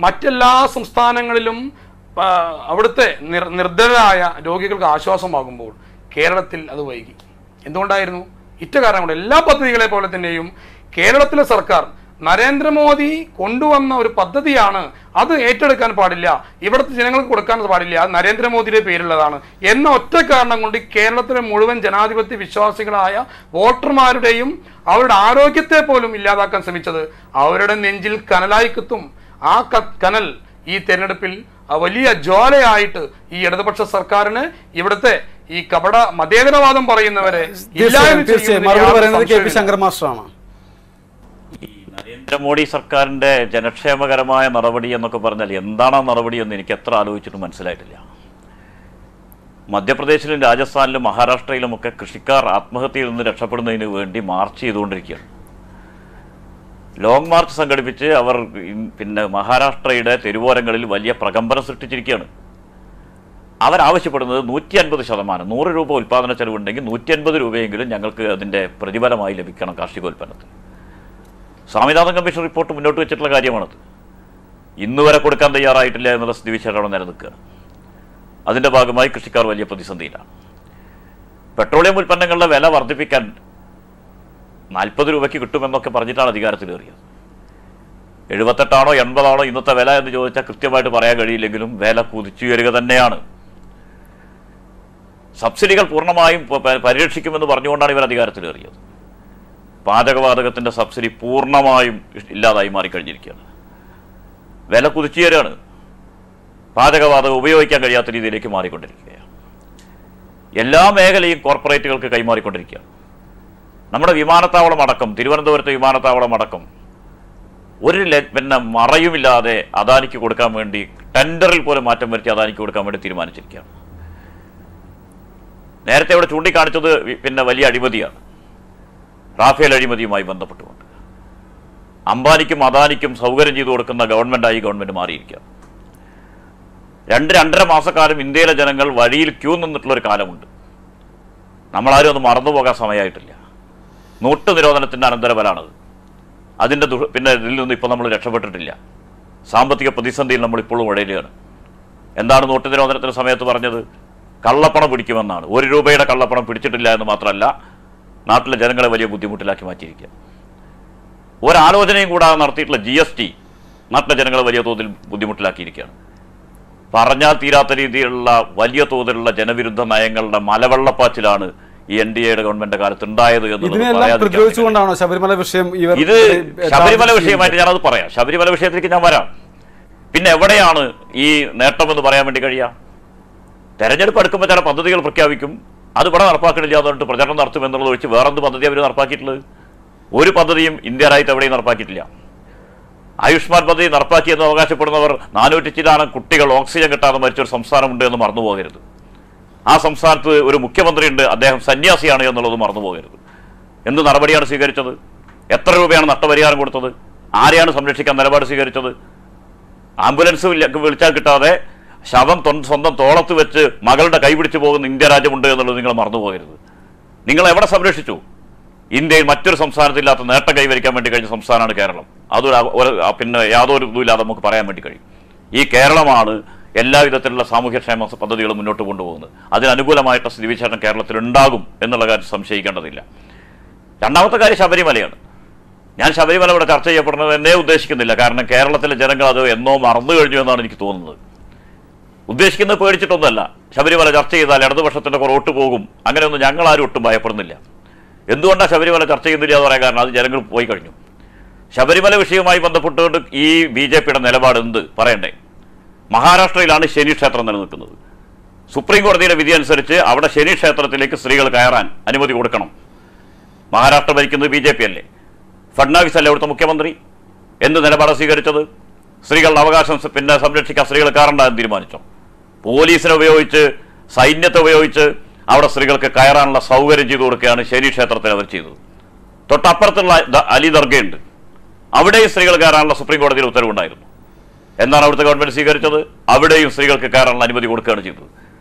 മറ്റെല്ലാ സംസ്ഥാനങ്ങളിലും അവിടുത്തെ നിർധനരായ രോഗികൾക്ക് ആശ്വാസമാകുമ്പോൾ കേരളത്തിൽ അത് വൈകി. എന്തുകൊണ്ടായിരുന്നു? ഇറ്റ കാരണം കൊണ്ട് എല്ലാ പദ്ധതികളെ പോലെ തന്നെയും കേരളത്തിലെ സർക്കാർ നരേന്ദ്രമോദി കൊണ്ടുവന്ന ഒരു പദ്ധതിയാണ്, അത് ഏറ്റെടുക്കാൻ പാടില്ല, ഇവിടുത്തെ ജനങ്ങൾക്ക് കൊടുക്കാൻ പാടില്ല, അത് നരേന്ദ്രമോദിയുടെ പേരുള്ളതാണ് എന്ന ഒറ്റ കാരണം കൊണ്ട് കേരളത്തിലെ മുഴുവൻ ജനാധിപത്യ വിശ്വാസികളായ വോട്ടർമാരുടെയും അവരുടെ ആരോഗ്യത്തെ പോലും ഇല്ലാതാക്കാൻ ശ്രമിച്ചത് അവരുടെ നെഞ്ചിൽ കനലായി കത്തും. ആ കനൽ ഈ തെരഞ്ഞെടുപ്പിൽ വലിയ ജ്വാലയായിട്ട് ഈ ഇടതുപക്ഷ സർക്കാരിന് ഇവിടുത്തെ ഈ കപട മതേതരവാദം പറയുന്നവരെ നരേന്ദ്രമോദി സർക്കാരിന്റെ ജനക്ഷേമകരമായ നടപടി എന്നൊക്കെ പറഞ്ഞാൽ എന്താണ് ആ നടപടി എന്ന് എനിക്ക് എത്ര ആലോചിച്ചിട്ടും മനസ്സിലായിട്ടില്ല. മധ്യപ്രദേശിലും രാജസ്ഥാനിലും മഹാരാഷ്ട്രയിലുമൊക്കെ കൃഷിക്കാർ ആത്മഹത്യയിൽ നിന്ന് രക്ഷപ്പെടുന്നതിന് വേണ്ടി മാർച്ച് ചെയ്തുകൊണ്ടിരിക്കുകയാണ്. ലോങ് മാർച്ച് സംഘടിപ്പിച്ച് അവർ പിന്നെ മഹാരാഷ്ട്രയുടെ തെരുവോരങ്ങളിൽ വലിയ പ്രകമ്പനം സൃഷ്ടിച്ചിരിക്കുകയാണ്. അവരാവശ്യപ്പെടുന്നത് 150%, 100 രൂപ ഉൽപ്പാദന ചെലവുണ്ടെങ്കിൽ 150 രൂപയെങ്കിലും ഞങ്ങൾക്ക് അതിൻ്റെ പ്രതിഫലമായി ലഭിക്കണം കാർഷികോൽപ്പന്നത്തിന്. സ്വാമിനാഥൻ കമ്മീഷൻ റിപ്പോർട്ട് മുന്നോട്ട് വെച്ചിട്ടുള്ള കാര്യമാണത്. ഇന്ന് വരെ കൊടുക്കാൻ തയ്യാറായിട്ടില്ല എന്നുള്ള സ്ഥിതിവിശേഷം അവിടെ നിലനിൽക്കുകയാണ്. അതിൻ്റെ ഭാഗമായി കൃഷിക്കാർ വലിയ പ്രതിസന്ധിയിലാണ്. പെട്രോളിയം ഉൽപ്പന്നങ്ങളുടെ വില വർദ്ധിപ്പിക്കാൻ 40 രൂപയ്ക്ക് കിട്ടുമെന്നൊക്കെ പറഞ്ഞിട്ടാണ് അധികാരത്തിലേറിയത്. 78 ആണോ 80 ആണോ ഇന്നത്തെ വില എന്ന് ചോദിച്ചാൽ കൃത്യമായിട്ട് പറയാൻ കഴിയില്ലെങ്കിലും വില കുതിച്ചുയരുക തന്നെയാണ്. സബ്സിഡികൾ പൂർണ്ണമായും പരിരക്ഷിക്കുമെന്ന് പറഞ്ഞുകൊണ്ടാണ് ഇവർ അധികാരത്തിലേറിയത്. പാചകവാതകത്തിൻ്റെ സബ്സിഡി പൂർണ്ണമായും ഇല്ലാതായി മാറിക്കഴിഞ്ഞിരിക്കുകയാണ്. വില കുതിച്ചുയരാണ്. പാചകവാതകം ഉപയോഗിക്കാൻ കഴിയാത്ത രീതിയിലേക്ക് മാറിക്കൊണ്ടിരിക്കുകയാണ്. എല്ലാ മേഖലയും കോർപ്പറേറ്റുകൾക്ക് കൈമാറിക്കൊണ്ടിരിക്കുകയാണ്. നമ്മുടെ വിമാനത്താവളം അടക്കം, തിരുവനന്തപുരത്തെ വിമാനത്താവളം അടക്കം ഒരു പിന്നെ മറയുമില്ലാതെ അദാനിക്ക് കൊടുക്കാൻ വേണ്ടി ടെൻഡറിൽ പോലും മാറ്റം വരുത്തി അദാനിക്ക് കൊടുക്കാൻ വേണ്ടി തീരുമാനിച്ചിരിക്കുകയാണ്. നേരത്തെ ഇവിടെ ചൂണ്ടിക്കാണിച്ചത് പിന്നെ വലിയ അഴിമതിയാണ്, റാഫേൽ അഴിമതിയുമായി ബന്ധപ്പെട്ടുകൊണ്ട്. അംബാനിക്കും അദാനിക്കും സൗകര്യം ചെയ്തു കൊടുക്കുന്ന ഗവൺമെൻറ്റായി ഗവൺമെൻറ് മാറിയിരിക്കുകയാണ്. 2-2.5 മാസക്കാലം ഇന്ത്യയിലെ ജനങ്ങൾ വഴിയിൽ ക്യൂ നിന്നിട്ടുള്ളൊരു കാലമുണ്ട്. നമ്മളാരും അത് മറന്നുപോകാൻ സമയമായിട്ടില്ല. നോട്ട് നിരോധനത്തിൻ്റെ അനന്തരഫലമാണത്. അതിൻ്റെ പിന്നെ ഇതിൽ നിന്ന് ഇപ്പോൾ നമ്മൾ രക്ഷപ്പെട്ടിട്ടില്ല. സാമ്പത്തിക പ്രതിസന്ധിയിൽ നമ്മളിപ്പോഴും ഇടയിലാണ്. എന്താണ് നോട്ട് നിരോധനത്തിന് സമയത്ത് പറഞ്ഞത്? കള്ളപ്പണം പിടിക്കുമെന്നാണ്. 1 രൂപയുടെ കള്ളപ്പണം പിടിച്ചിട്ടില്ല എന്ന് മാത്രമല്ല, നാട്ടിലെ ജനങ്ങളെ വലിയ ബുദ്ധിമുട്ടിലാക്കി മാറ്റിയിരിക്കുക. ഒരാലോചനയും കൂടാതെ നടത്തിയിട്ടുള്ള GST നാട്ടിലെ ജനങ്ങളെ വലിയ തോതിൽ ബുദ്ധിമുട്ടിലാക്കിയിരിക്കുകയാണ്. പറഞ്ഞാൽ തീരാത്ത രീതിയിലുള്ള വലിയ തോതിലുള്ള ജനവിരുദ്ധ നയങ്ങളുടെ മലവെള്ളപ്പാച്ചിലാണ് ഈ NDAയുടെ ഗവൺമെന്റ് കാലത്ത് ഉണ്ടായത് എന്നുള്ളതാണ്. ശബരിമല വിഷയം ഇത് ശബരിമല വിഷയമായിട്ട് ഞാനത് പറയാം. ശബരിമല വിഷയത്തിലേക്ക് ഞാൻ വരാം. പിന്നെ എവിടെയാണ് ഈ നേട്ടമെന്ന് പറയാൻ വേണ്ടി കഴിയാം? തെരഞ്ഞെടുപ്പ് എടുക്കുമ്പോൾ ചില പദ്ധതികൾ പ്രഖ്യാപിക്കും, അത് ഇവിടെ നടപ്പാക്കണില്ല എന്ന് പറഞ്ഞിട്ട് പ്രചരണം നടത്തുമെന്നുള്ളത് ഒഴിച്ച് വേറെന്ത് പദ്ധതി അവർ നടപ്പാക്കിയിട്ടുള്ളത്? ഒരു പദ്ധതിയും ഇന്ത്യ രാജ്യത്ത് എവിടെയും നടപ്പാക്കിയിട്ടില്ല. ആയുഷ്മാൻ പദ്ധതി നടപ്പാക്കിയെന്ന് അവകാശപ്പെടുന്നവർ 400 ചില്ലാനം കുട്ടികൾ ഓക്സിജൻ കിട്ടാതെ മരിച്ചൊരു സംസ്ഥാനമുണ്ട് എന്ന് മറന്നുപോകരുത്. ആ സംസ്ഥാനത്ത് ഒരു മുഖ്യമന്ത്രിയുണ്ട്, അദ്ദേഹം സന്യാസിയാണ് എന്നുള്ളത് മറന്നുപോകരുത്. എന്ത് നടപടിയാണ് സ്വീകരിച്ചത്? എത്ര രൂപയാണ് നഷ്ടപരിഹാരം കൊടുത്തത്? ആരെയാണ് സംരക്ഷിക്കാൻ നിലപാട് സ്വീകരിച്ചത്? ആംബുലൻസ് വിളിച്ചാൽ കിട്ടാതെ ശവം സ്വന്തം തോളത്ത് വെച്ച് മകളുടെ കൈപിടിച്ചു പോകുന്ന ഇന്ത്യ രാജ്യമുണ്ട് എന്നുള്ളത് നിങ്ങൾ മറന്നുപോകരുത്. നിങ്ങൾ എവിടെ സംരക്ഷിച്ചു? ഇന്ത്യയിൽ മറ്റൊരു സംസ്ഥാനത്തില്ലാത്ത നേട്ടം കൈവരിക്കാൻ വേണ്ടി കഴിഞ്ഞ സംസ്ഥാനമാണ് കേരളം. അതൊരു പിന്നെ യാതൊരു ഇതുമില്ലാതെ നമുക്ക് പറയാൻ വേണ്ടി കഴിയും. ഈ കേരളമാണ് എല്ലാവിധത്തിലുള്ള സാമൂഹ്യക്ഷേമ പദ്ധതികളും മുന്നോട്ട് കൊണ്ടുപോകുന്നത്. അതിനനുകൂലമായിട്ട് സ്ഥിതിവിശേഷം കേരളത്തിൽ ഉണ്ടാകും എന്നുള്ള കാര്യം സംശയിക്കേണ്ടതില്ല. രണ്ടാമത്തെ കാര്യം ശബരിമലയാണ്. ഞാൻ ശബരിമല ഇവിടെ ചർച്ച ചെയ്യപ്പെടുന്നത് എന്നെ ഉദ്ദേശിക്കുന്നില്ല. കാരണം കേരളത്തിലെ ജനങ്ങൾ അത് എന്നോ മറന്നു കഴിഞ്ഞു എന്നാണ് എനിക്ക് തോന്നുന്നത്. ഉദ്ദേശിക്കുന്നത് പേടിച്ചിട്ടൊന്നുമല്ല. ശബരിമല ചർച്ച ചെയ്താൽ ഇടതുപക്ഷത്തിൻ്റെ വോട്ട് പോകും, അങ്ങനെയൊന്നും ഞങ്ങളാരും ഒട്ടും ഭയപ്പെടുന്നില്ല. എന്തുകൊണ്ടാണ് ശബരിമല ചർച്ച ചെയ്യുന്നില്ല എന്ന് പറയാൻ കാരണം അത് ജനങ്ങൾ പോയി കഴിഞ്ഞു. ശബരിമല വിഷയവുമായി ബന്ധപ്പെട്ടുകൊണ്ട് ഈ BJPയുടെ നിലപാട് എന്ത് പറയണ്ടേ? മഹാരാഷ്ട്രയിലാണ് ശനി ക്ഷേത്രം നിലനിൽക്കുന്നത്. സുപ്രീം കോടതിയുടെ വിധി അനുസരിച്ച് അവിടെ ശനി ക്ഷേത്രത്തിലേക്ക് സ്ത്രീകൾ കയറാൻ അനുമതി കൊടുക്കണം. മഹാരാഷ്ട്ര ഭരിക്കുന്നത് BJP അല്ലേ? ഫഡ്നാവിസ് അല്ലേ അവിടുത്തെ മുഖ്യമന്ത്രി? എന്ത് നിലപാട് സ്വീകരിച്ചത്? സ്ത്രീകളുടെ അവകാശം പിന്നെ സംരക്ഷിക്കാൻ സ്ത്രീകൾ കയറണ്ടെന്ന് തീരുമാനിച്ചോ? പോലീസിനെ ഉപയോഗിച്ച്, സൈന്യത്തെ ഉപയോഗിച്ച് അവിടെ സ്ത്രീകൾക്ക് കയറാനുള്ള സൗകര്യം ചെയ്തു കൊടുക്കുകയാണ് ശനി ക്ഷേത്രത്തിൽ അവർ ചെയ്തത്. തൊട്ടപ്പുറത്തുള്ള അലി ദർഗയുണ്ട്, അവിടെയും സ്ത്രീകൾ കയറാനുള്ള സുപ്രീം കോടതിയിൽ ഉത്തരവുണ്ടായിരുന്നു. എന്താണ് അവിടുത്തെ ഗവൺമെന്റ് സ്വീകരിച്ചത്? അവിടെയും സ്ത്രീകൾക്ക് കയറാനുള്ള അനുമതി കൊടുക്കുകയാണ് ചെയ്തത്.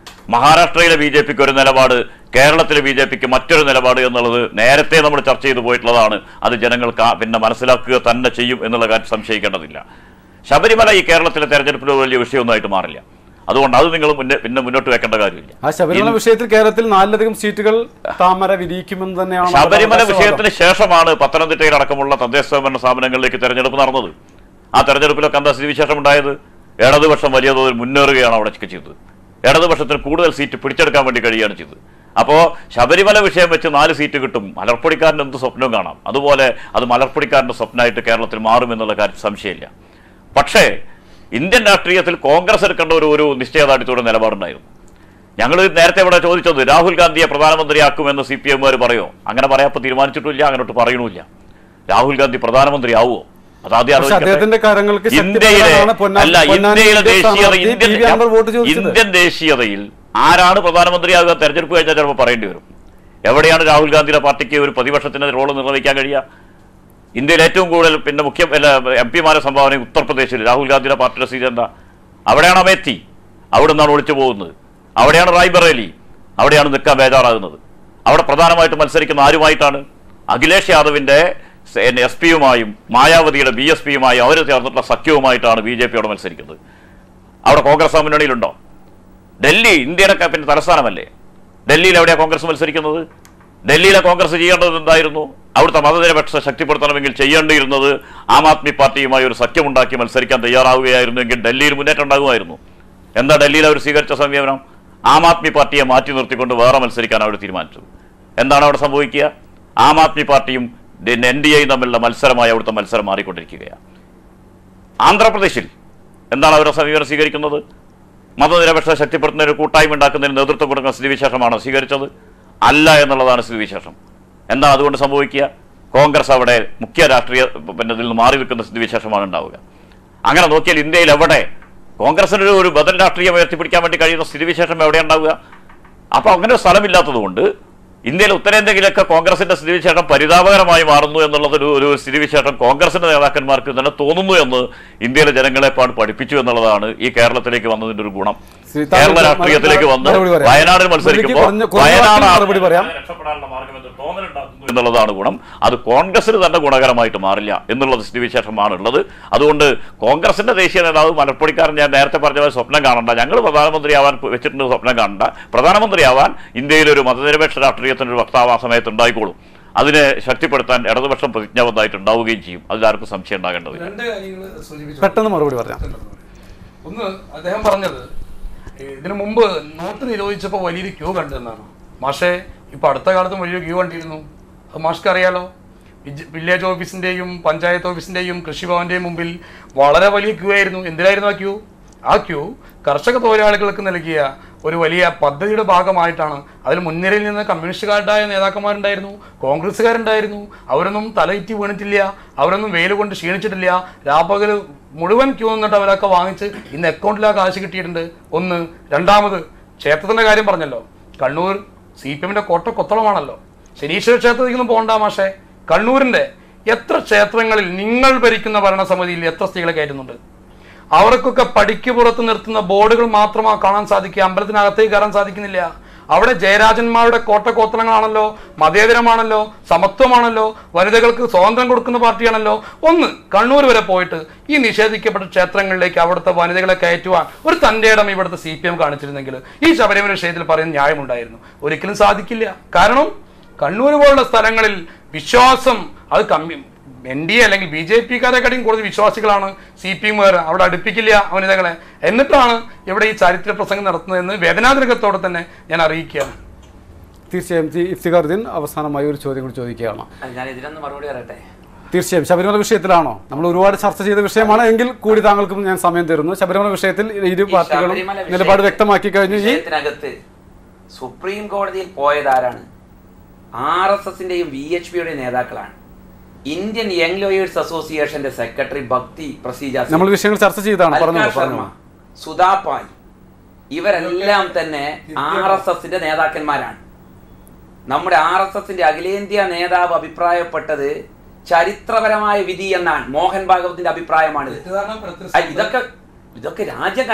മഹാരാഷ്ട്രയിലെ BJPക്ക് ഒരു നിലപാട്, കേരളത്തിലെ BJPക്ക് മറ്റൊരു നിലപാട് എന്നുള്ളത് നേരത്തെ നമ്മൾ ചർച്ച ചെയ്തു പോയിട്ടുള്ളതാണ്. അത് ജനങ്ങൾ പിന്നെ മനസ്സിലാക്കുക തന്നെ ചെയ്യും എന്നുള്ള കാര്യം സംശയിക്കേണ്ടതില്ല. ശബരിമല ഈ കേരളത്തിലെ തെരഞ്ഞെടുപ്പിൽ വലിയ വിഷയമൊന്നുമായിട്ട് മാറില്ല. അതുകൊണ്ട് അത് നിങ്ങൾ പിന്നെ മുന്നോട്ട് വെക്കേണ്ട കാര്യമില്ല. ആ ശബരിമല വിഷയത്തിൽ കേരളത്തിൽ 4ലധികം സീറ്റുകൾ താമര വിരിയിക്കുമെന്ന് തന്നെയാണ്. ശബരിമല വിഷയത്തിന് ശേഷമാണ് പത്തനംതിട്ടയിലടക്കമുള്ള തദ്ദേശ സ്വയംഭരണ സ്ഥാപനങ്ങളിലേക്ക് തെരഞ്ഞെടുപ്പ് നടന്നത്. ആ തെരഞ്ഞെടുപ്പിലൊക്കെ എന്താ സ്ഥിതിവിശേഷം ഉണ്ടായത്? ഇടതുപക്ഷം വലിയ തോതിൽ മുന്നേറുകയാണ് അവിടെ ചെയ്തത്. ഇടതുപക്ഷത്തിന് കൂടുതൽ സീറ്റ് പിടിച്ചെടുക്കാൻ വേണ്ടി കഴിയുകയാണ് ചെയ്തത്. അപ്പോൾ ശബരിമല വിഷയം വെച്ച് 4 സീറ്റ് കിട്ടും, മലർപ്പൊടിക്കാരന് എന്ത് സ്വപ്നവും കാണാം. അതുപോലെ അത് മലർപ്പൊടിക്കാരൻ്റെ സ്വപ്നമായിട്ട് കേരളത്തിൽ മാറുമെന്നുള്ള കാര്യത്തിൽ സംശയമില്ല. പക്ഷേ ഇന്ത്യൻ രാഷ്ട്രീയത്തിൽ കോൺഗ്രസ് എടുക്കേണ്ട ഒരു നിശ്ചയദാർഢ്യത്തോടെ നിലപാടുണ്ടായിരുന്നു. ഞങ്ങൾ നേരത്തെ ഇവിടെ ചോദിച്ചത് രാഹുൽ ഗാന്ധിയെ പ്രധാനമന്ത്രിയാക്കുമെന്ന് CPM-കാർ പറയുമോ? അങ്ങനെ പറയാപ്പോൾ തീരുമാനിച്ചിട്ടില്ല, അങ്ങോട്ട് പറയണമില്ല. രാഹുൽ ഗാന്ധി പ്രധാനമന്ത്രി ആവുമോ? അതാദ്യം ഇന്ത്യൻ ദേശീയതയിൽ ആരാണ് പ്രധാനമന്ത്രിയാകുക തെരഞ്ഞെടുപ്പ് കഴിഞ്ഞാൽ ചിലപ്പോൾ പറയേണ്ടി വരും. എവിടെയാണ് രാഹുൽ ഗാന്ധിയുടെ പാർട്ടിക്ക് ഒരു പ്രതിപക്ഷത്തിന്റെ റോള് നിർവഹിക്കാൻ കഴിയുക? ഇന്ത്യയിൽ ഏറ്റവും കൂടുതൽ MP-മാരെ സംഭാവന ഉത്തർപ്രദേശിൽ രാഹുൽ ഗാന്ധിയുടെ പാർട്ടിയുടെ സീറ്റ് എന്താ? അവിടെയാണ് അമേത്തി, അവിടെ നിന്നാണ് ഒളിച്ചു പോകുന്നത്. അവിടെയാണ് റായ്ബറേലി, അവിടെയാണ് നിൽക്കാൻ ബേജാറാകുന്നത്. അവിടെ പ്രധാനമായിട്ട് മത്സരിക്കുന്ന ആരുമായിട്ടാണ്? അഖിലേഷ് യാദവിന്റെ SP-യുമായും മായാവതിയുടെ BSP-യുമായും അവർ ചേർന്നിട്ടുള്ള സഖ്യവുമായിട്ടാണ് BJP അവിടെ മത്സരിക്കുന്നത്. അവിടെ കോൺഗ്രസ് മുന്നണിയിലുണ്ടോ? ഡൽഹി ഇന്ത്യയുടെ പിന്നെ തലസ്ഥാനമല്ലേ? ഡൽഹിയിൽ എവിടെയാണ് കോൺഗ്രസ് മത്സരിക്കുന്നത്? ഡൽഹിയിലെ കോൺഗ്രസ് ചെയ്യേണ്ടത് എന്തായിരുന്നു? അവിടുത്തെ മതനിരപേക്ഷത ശക്തിപ്പെടുത്തണമെങ്കിൽ ചെയ്യേണ്ടിയിരുന്നത് ആം ആദ്മി പാർട്ടിയുമായി ഒരു സഖ്യമുണ്ടാക്കി മത്സരിക്കാൻ തയ്യാറാവുകയായിരുന്നുവെങ്കിൽ ഡൽഹിയിൽ മുന്നേറ്റം ഉണ്ടാകുമായിരുന്നു. എന്താ ഡൽഹിയിൽ അവർ സ്വീകരിച്ച സമീപനം? ആം ആദ്മി പാർട്ടിയെ മാറ്റി നിർത്തിക്കൊണ്ട് വേറെ മത്സരിക്കാൻ അവർ തീരുമാനിച്ചത്. എന്താണ് അവിടെ സംഭവിക്കുക? ആം ആദ്മി പാർട്ടിയും NDA-യും തമ്മിലുള്ള മത്സരമായി അവിടുത്തെ മത്സരം മാറിക്കൊണ്ടിരിക്കുകയാണ്. ആന്ധ്രാപ്രദേശിൽ എന്താണ് അവരുടെ സമീപനം സ്വീകരിക്കുന്നത്? മതനിരപേക്ഷത ശക്തിപ്പെടുത്തുന്ന ഒരു കൂട്ടായ്മ ഉണ്ടാക്കുന്നതിന് നേതൃത്വം കൊടുക്കുന്ന സ്ഥിതിവിശേഷമാണോ സ്വീകരിച്ചത്? അല്ല എന്നുള്ളതാണ് സ്ഥിതിവിശേഷം. എന്താ അതുകൊണ്ട് സംഭവിക്കുക? കോൺഗ്രസ് അവിടെ മുഖ്യ രാഷ്ട്രീയ ഇതിൽ നിന്ന് മാറി നിൽക്കുന്ന സ്ഥിതിവിശേഷമാണ് ഉണ്ടാവുക. അങ്ങനെ നോക്കിയാൽ ഇന്ത്യയിൽ എവിടെ കോൺഗ്രസിന് ഒരു ബദൽ രാഷ്ട്രീയം ഉയർത്തിപ്പിടിക്കാൻ വേണ്ടി കഴിയുന്ന സ്ഥിതിവിശേഷം എവിടെ ഉണ്ടാവുക? അപ്പോൾ അങ്ങനെ ഒരു സ്ഥലമില്ലാത്തതുകൊണ്ട് ഇന്ത്യയിലെ ഉത്തരേന്ത്യയിലൊക്കെ കോൺഗ്രസിന്റെ സ്ഥിതിവിശേഷം പരിതാപകരമായി മാറുന്നു എന്നുള്ളത് ഒരു സ്ഥിതിവിശേഷം കോൺഗ്രസിന്റെ നേതാക്കന്മാർക്ക് തന്നെ തോന്നുന്നു എന്ന് ഇന്ത്യയിലെ ജനങ്ങളെ പഠിപ്പിച്ചു എന്നുള്ളതാണ് ഈ കേരളത്തിലേക്ക് വന്നതിന്റെ ഒരു ഗുണം. കേരള രാഷ്ട്രീയത്തിലേക്ക് വന്ന് വയനാടിൽ മത്സരിക്കുമ്പോൾ വയനാട് രക്ഷപ്പെടാനുള്ള മാർഗം തോന്നലുണ്ടാക്കുന്നു എന്നുള്ളതാണ് ഗുണം. അത് കോൺഗ്രസിന് തന്നെ ഗുണകരമായിട്ട് മാറില്ല എന്നുള്ളത് സ്ഥിതിവിശേഷമാണ് ഉള്ളത്. അതുകൊണ്ട് കോൺഗ്രസിന്റെ ദേശീയ നേതാവ് മലർപ്പൊടിക്കാരൻ ഞാൻ നേരത്തെ പറഞ്ഞ പോലെ സ്വപ്നം കാണണ്ട. ഞങ്ങൾ പ്രധാനമന്ത്രിയാവാൻ വെച്ചിട്ടുണ്ട്, സ്വപ്നം കാണണ്ട. പ്രധാനമന്ത്രിയാവാൻ ഇന്ത്യയിലൊരു മതനിരപേക്ഷ രാഷ്ട്രീയത്തിനൊരു വക്താവ് ആ സമയത്ത് ഉണ്ടായിക്കോളും. അതിനെ ശക്തിപ്പെടുത്താൻ ഇടതുപക്ഷം പ്രതിജ്ഞാബദ്ധമായിട്ട് ഉണ്ടാവുകയും ചെയ്യും. അതിലാർക്കും സംശയം ഉണ്ടാകേണ്ടതില്ല. പെട്ടെന്ന് മറുപടി പറയാം. ഒന്ന്, അദ്ദേഹം പറഞ്ഞത് ഇതിനു മുമ്പ് നോട്ട് നിരോധിച്ചപ്പോൾ വലിയൊരു ക്യൂ കണ്ടെന്നാണ്. മാഷേ ഇപ്പോൾ അടുത്ത കാലത്തും വലിയൊരു ക്യൂ കണ്ടിരുന്നു. അത് മാഷ്ക്ക് അറിയാലോ. വില്ലേജ് ഓഫീസിൻ്റെയും പഞ്ചായത്ത് ഓഫീസിൻ്റെയും കൃഷിഭവൻ്റെയും മുമ്പിൽ വളരെ വലിയ ക്യൂ ആയിരുന്നു. എന്തിനായിരുന്നു ആ ക്യൂ? ആ ക്യൂ കർഷക തൊഴിലാളികൾക്ക് നൽകിയ ഒരു വലിയ പദ്ധതിയുടെ ഭാഗമായിട്ടാണ്. അതിൽ മുൻനിരയിൽ നിന്ന് കമ്മ്യൂണിസ്റ്റുകാരുടെ നേതാക്കന്മാരുണ്ടായിരുന്നു, കോൺഗ്രസ്സുകാരുണ്ടായിരുന്നു. അവരൊന്നും തലയിറ്റി വീണിട്ടില്ല, അവരൊന്നും വെയിൽ കൊണ്ട് ക്ഷീണിച്ചിട്ടില്ല. രാപ്പകൽ മുഴുവൻ ക്യൂ നിന്നിട്ട് അവരൊക്കെ വാങ്ങിച്ച് ഇന്ന് അക്കൗണ്ടിൽ ആ കാശ് കിട്ടിയിട്ടുണ്ട്. ഒന്ന്. രണ്ടാമത്, ക്ഷേത്രത്തിൻ്റെ കാര്യം പറഞ്ഞല്ലോ. കണ്ണൂർ CPM-ന്റെ കോട്ട കൊത്തളമാണല്ലോ. ശനീശ്വര ക്ഷേത്രത്തിലേക്കൊന്നും പോകണ്ട മാഷേ. കണ്ണൂരിൻ്റെ എത്ര ക്ഷേത്രങ്ങളിൽ നിങ്ങൾ ഭരിക്കുന്ന ഭരണസമിതിയിൽ എത്ര സ്ത്രീകളെ കയറ്റുന്നുണ്ട്? അവർക്കൊക്കെ പടിക്ക് പുറത്ത് നിർത്തുന്ന ബോർഡുകൾ മാത്രമാണ് കാണാൻ സാധിക്കുക, അമ്പലത്തിനകത്തേക്ക് കയറാൻ സാധിക്കുന്നില്ല. അവിടെ ജയരാജന്മാരുടെ കോട്ടക്കോത്തളങ്ങളാണല്ലോ, മതേതരമാണല്ലോ, സമത്വമാണല്ലോ, വനിതകൾക്ക് സ്വാതന്ത്ര്യം കൊടുക്കുന്ന പാർട്ടിയാണല്ലോ. ഒന്ന്, കണ്ണൂർ വരെ പോയിട്ട് ഈ നിഷേധിക്കപ്പെട്ട ക്ഷേത്രങ്ങളിലേക്ക് അവിടുത്തെ വനിതകളെ കയറ്റുവാൻ ഒരു തൻ്റെ ഇടം ഇവിടുത്തെ CPM കാണിച്ചിരുന്നെങ്കിൽ ഈ ശബരിമല വിഷയത്തിൽ പറയുന്ന ന്യായമുണ്ടായിരുന്നു. ഒരിക്കലും സാധിക്കില്ല. കാരണം കണ്ണൂർ പോലുള്ള സ്ഥലങ്ങളിൽ വിശ്വാസം അത് NDA അല്ലെങ്കിൽ BJP-കാരെക്കാട്ടിയും കൂടുതൽ വിശ്വാസികളാണ് CPM-കാർ. അവിടെ അടുപ്പിക്കില്ല വനിതകളെ. എന്നിട്ടാണ് ഇവിടെ ഈ ചരിത്ര പ്രസംഗം നടത്തുന്നതെന്ന് വേദനാജനകത്തോടെ തന്നെ ഞാൻ അറിയിക്കുകയാണ്. തീർച്ചയായും ഇഫ്തിഖാറുദ്ദീൻ, അവസാനമായി ഒരു ചോദ്യം കൂടി ചോദിക്കുകയാണ്. ഞാൻ ഇതിനൊന്ന് മറുപടി പറയട്ടെ. തീർച്ചയായും ശബരിമല വിഷയത്തിലാണോ? നമ്മൾ ഒരുപാട് ചർച്ച ചെയ്ത വിഷയമാണ്. എങ്കിൽ കൂടി താങ്കൾക്കും ഞാൻ സമയം തരുന്നു. ശബരിമല വിഷയത്തിൽ ഇരു പാർട്ടികളും നിലപാട് വ്യക്തമാക്കി കഴിഞ്ഞു. ഈ വിഷയത്തിനകത്ത് സുപ്രീം കോടതിയിൽ പോയതാരാണ്? RSS-ന്റെയും VHP-യുടെയും നേതാക്കളാണ്. ഇന്ത്യൻ യങ് ലോയേഴ്സ് അസോസിയേഷന്റെ സെക്രട്ടറി ഭക്തി പ്രസീജ, നമ്മൾ വിഷയങ്ങൾ ചർച്ച ചെയ്താണ്, സുധാപായ്, ഇവരെല്ലാം തന്നെ RSS-ന്റെ നേതാക്കന്മാരാണ്. നമ്മുടെ RSS-ന്റെ അഖിലേന്ത്യാ നേതാവ് അഭിപ്രായപ്പെട്ടത് ചരിത്രപരമായ വിധി എന്നാണ്. മോഹൻ ഭാഗവത്തിന്റെ അഭിപ്രായമാണിത്. ഇതൊക്കെ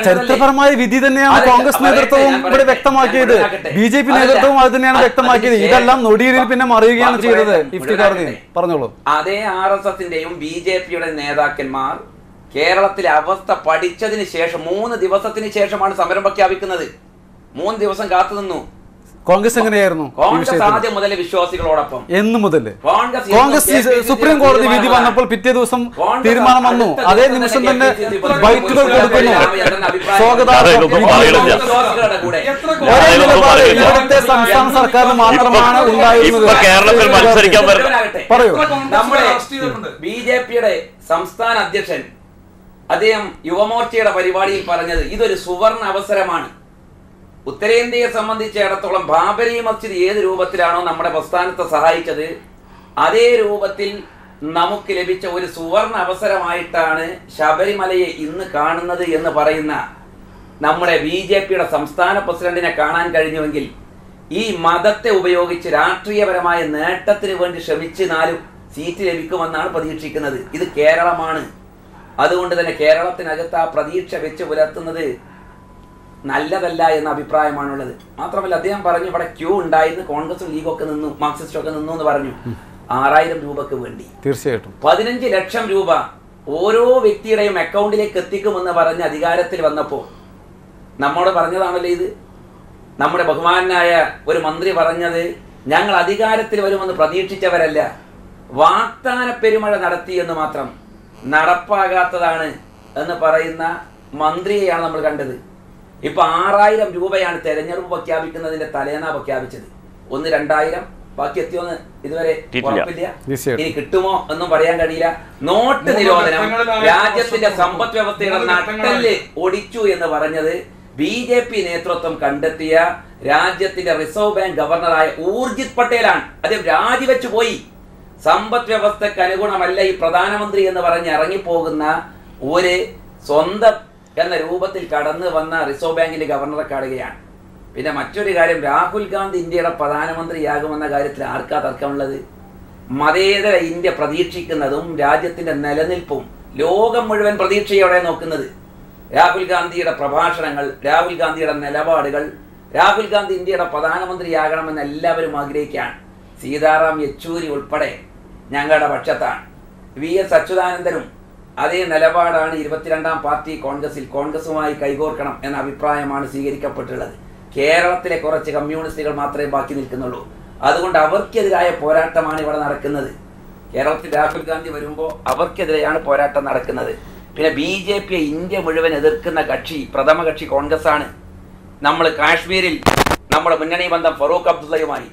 ചരിത്രപരമായ വിധി തന്നെയാണ് കോൺഗ്രസ് നേതൃത്വവും ഇവിടെ വ്യക്തമാക്കിയത്, BJP നേതൃത്വവും അത് തന്നെയാണ് വ്യക്തമാക്കിയത്. ഇതെല്ലാം നൊടിയിൽ പിന്നെ മറിയുകയാണ് ചെയ്തത്. ഇഫ്തിഖാറുദ്ദീൻ പറഞ്ഞോളൂ. അതേ RSS-ന്റെയും BJP-യുടെ നേതാക്കന്മാർ കേരളത്തിലെ അവസ്ഥ പഠിച്ചതിന് ശേഷം 3 ദിവസത്തിന് ശേഷമാണ് സമരം പ്രഖ്യാപിക്കുന്നത്. 3 ദിവസം കാത്തുനിന്നു. കോൺഗ്രസ് എങ്ങനെയായിരുന്നു? കോൺഗ്രസ് ആദ്യം മുതൽ വിശ്വാസികളോടൊപ്പം. എന്ന് മുതൽ കോൺഗ്രസ് സുപ്രീം കോടതി വിധി വന്നപ്പോൾ പിറ്റേ ദിവസം തീരുമാനം വന്നു. അതേ നിമിഷം തന്നെ ബൈക്കുകൾ കൊടുക്കുന്നു. ഇവിടുത്തെ സംസ്ഥാന സർക്കാരിന് മാത്രമാണ് ഉണ്ടായിരുന്നത്. കേരളത്തിൽ മത്സരിക്കാൻ പറയൂ. നമ്മുടെ BJP-യുടെ സംസ്ഥാന അധ്യക്ഷൻ അദ്ദേഹം യുവമോർച്ചയുടെ പരിപാടിയിൽ പറഞ്ഞത് ഇതൊരു സുവർണ അവസരമാണ്. ഉത്തരേന്ത്യയെ സംബന്ധിച്ചിടത്തോളം ബാബരി മസ്ജിദ് ഏത് രൂപത്തിലാണോ നമ്മുടെ പ്രസ്ഥാനത്തെ സഹായിച്ചത് അതേ രൂപത്തിൽ നമുക്ക് ലഭിച്ച ഒരു സുവർണ അവസരമായിട്ടാണ് ശബരിമലയെ ഇന്ന് കാണുന്നത് എന്ന് പറയുന്ന നമ്മുടെ BJP-യുടെ സംസ്ഥാന പ്രസിഡന്റിനെ കാണാൻ കഴിഞ്ഞുവെങ്കിൽ ഈ മതത്തെ ഉപയോഗിച്ച് രാഷ്ട്രീയപരമായ നേട്ടത്തിന് വേണ്ടി ശ്രമിച്ച് 4 സീറ്റ് ലഭിക്കുമെന്നാണ് പ്രതീക്ഷിക്കുന്നത്. ഇത് കേരളമാണ്. അതുകൊണ്ട് തന്നെ കേരളത്തിനകത്ത് ആ പ്രതീക്ഷ വെച്ച് പുലർത്തുന്നത് നല്ലതല്ല എന്ന അഭിപ്രായമാണുള്ളത്. മാത്രമല്ല അദ്ദേഹം പറഞ്ഞു ഇവിടെ ക്യൂ ഉണ്ടായിരുന്നു, കോൺഗ്രസും ലീഗൊക്കെ നിന്നു, മാർക്സിസ്റ്റും ഒക്കെ നിന്നു എന്ന് പറഞ്ഞു. 6000 രൂപക്ക് വേണ്ടി തീർച്ചയായിട്ടും 15 ലക്ഷം രൂപ ഓരോ വ്യക്തിയുടെയും അക്കൗണ്ടിലേക്ക് എത്തിക്കുമെന്ന് പറഞ്ഞ് അധികാരത്തിൽ വന്നപ്പോൾ നമ്മോട് പറഞ്ഞതാണല്ലോ ഇത്. നമ്മുടെ ബഹുമാനായ ഒരു മന്ത്രി പറഞ്ഞത് ഞങ്ങൾ അധികാരത്തിൽ വരുമെന്ന് പ്രതീക്ഷിച്ചവരല്ല, വാഗ്ദാന പെരുമഴ നടത്തി എന്ന് മാത്രം, നടപ്പാകാത്തതാണ് എന്ന് പറയുന്ന മന്ത്രിയെയാണ് നമ്മൾ കണ്ടത്. ഇപ്പൊ 6000 രൂപയാണ് തെരഞ്ഞെടുപ്പ് പ്രഖ്യാപിക്കുന്നതിന്റെ തലേന്നാ പ്രഖ്യാപിച്ചത്. 2000 ബാക്കി എത്തിയോന്ന് ഇതുവരെ ഉറപ്പില്ല. ഇനി കിട്ടുമോ എന്നും പറയാൻ കഴിയില്ല. നോട്ട് നിരോധനം രാജ്യത്തിന്റെ സമ്പദ് വ്യവസ്ഥയുടെ നട്ടെല്ല് ഒടിച്ചു എന്ന് പറഞ്ഞത് BJP നേതൃത്വം കണ്ടെത്തിയ രാജ്യത്തിന്റെ റിസർവ് ബാങ്ക് ഗവർണറായ ഊർജിത് പട്ടേലാണ്. അദ്ദേഹം രാജിവെച്ചു പോയി. സമ്പദ് വ്യവസ്ഥക്ക് അനുഗുണമല്ല ഈ പ്രധാനമന്ത്രി എന്ന് പറഞ്ഞ് ഇറങ്ങിപ്പോകുന്ന ഒരു സ്വന്തം എന്ന രൂപത്തിൽ കടന്നു വന്ന റിസർവ് ബാങ്കിന്റെ ഗവർണറെ കാണുകയാണ്. പിന്നെ മറ്റൊരു കാര്യം, രാഹുൽ ഗാന്ധി ഇന്ത്യയുടെ പ്രധാനമന്ത്രിയാകുമെന്ന കാര്യത്തിൽ ആർക്കാ തർക്കമുള്ളത്? മതേതര ഇന്ത്യ പ്രതീക്ഷിക്കുന്നതും രാജ്യത്തിന്റെ നിലനിൽപ്പും ലോകം മുഴുവൻ പ്രതീക്ഷയോടെ നോക്കുന്നത് രാഹുൽ ഗാന്ധിയുടെ പ്രഭാഷണങ്ങൾ, രാഹുൽ ഗാന്ധിയുടെ നിലപാടുകൾ, രാഹുൽ ഗാന്ധി ഇന്ത്യയുടെ പ്രധാനമന്ത്രിയാകണമെന്ന് എല്ലാവരും ആഗ്രഹിക്കുകയാണ്. സീതാറാം യെച്ചൂരി ഉൾപ്പെടെ ഞങ്ങളുടെ പക്ഷത്താണ്. VS അച്യുതാനന്ദനും അതേ നിലപാടാണ്. 22ാം പാർട്ടി കോൺഗ്രസുമായി കൈകോർക്കണം എന്ന അഭിപ്രായമാണ് സ്വീകരിക്കപ്പെട്ടുള്ളത്. കേരളത്തിലെ കുറച്ച് കമ്മ്യൂണിസ്റ്റുകൾ മാത്രമേ ബാക്കി നിൽക്കുന്നുള്ളൂ. അതുകൊണ്ട് അവർക്കെതിരായ പോരാട്ടമാണ് ഇവിടെ നടക്കുന്നത്. കേരളത്തിൽ രാഹുൽ ഗാന്ധി വരുമ്പോൾ അവർക്കെതിരെയാണ് പോരാട്ടം നടക്കുന്നത്. പിന്നെ BJP ഇന്ത്യ മുഴുവൻ എതിർക്കുന്ന കക്ഷി, പ്രഥമ കക്ഷി കോൺഗ്രസ് ആണ്. നമ്മൾ കാശ്മീരിൽ നമ്മുടെ മുന്നണി ബന്ധം ഫറൂഖ് അബ്ദുള്ളയുമായി,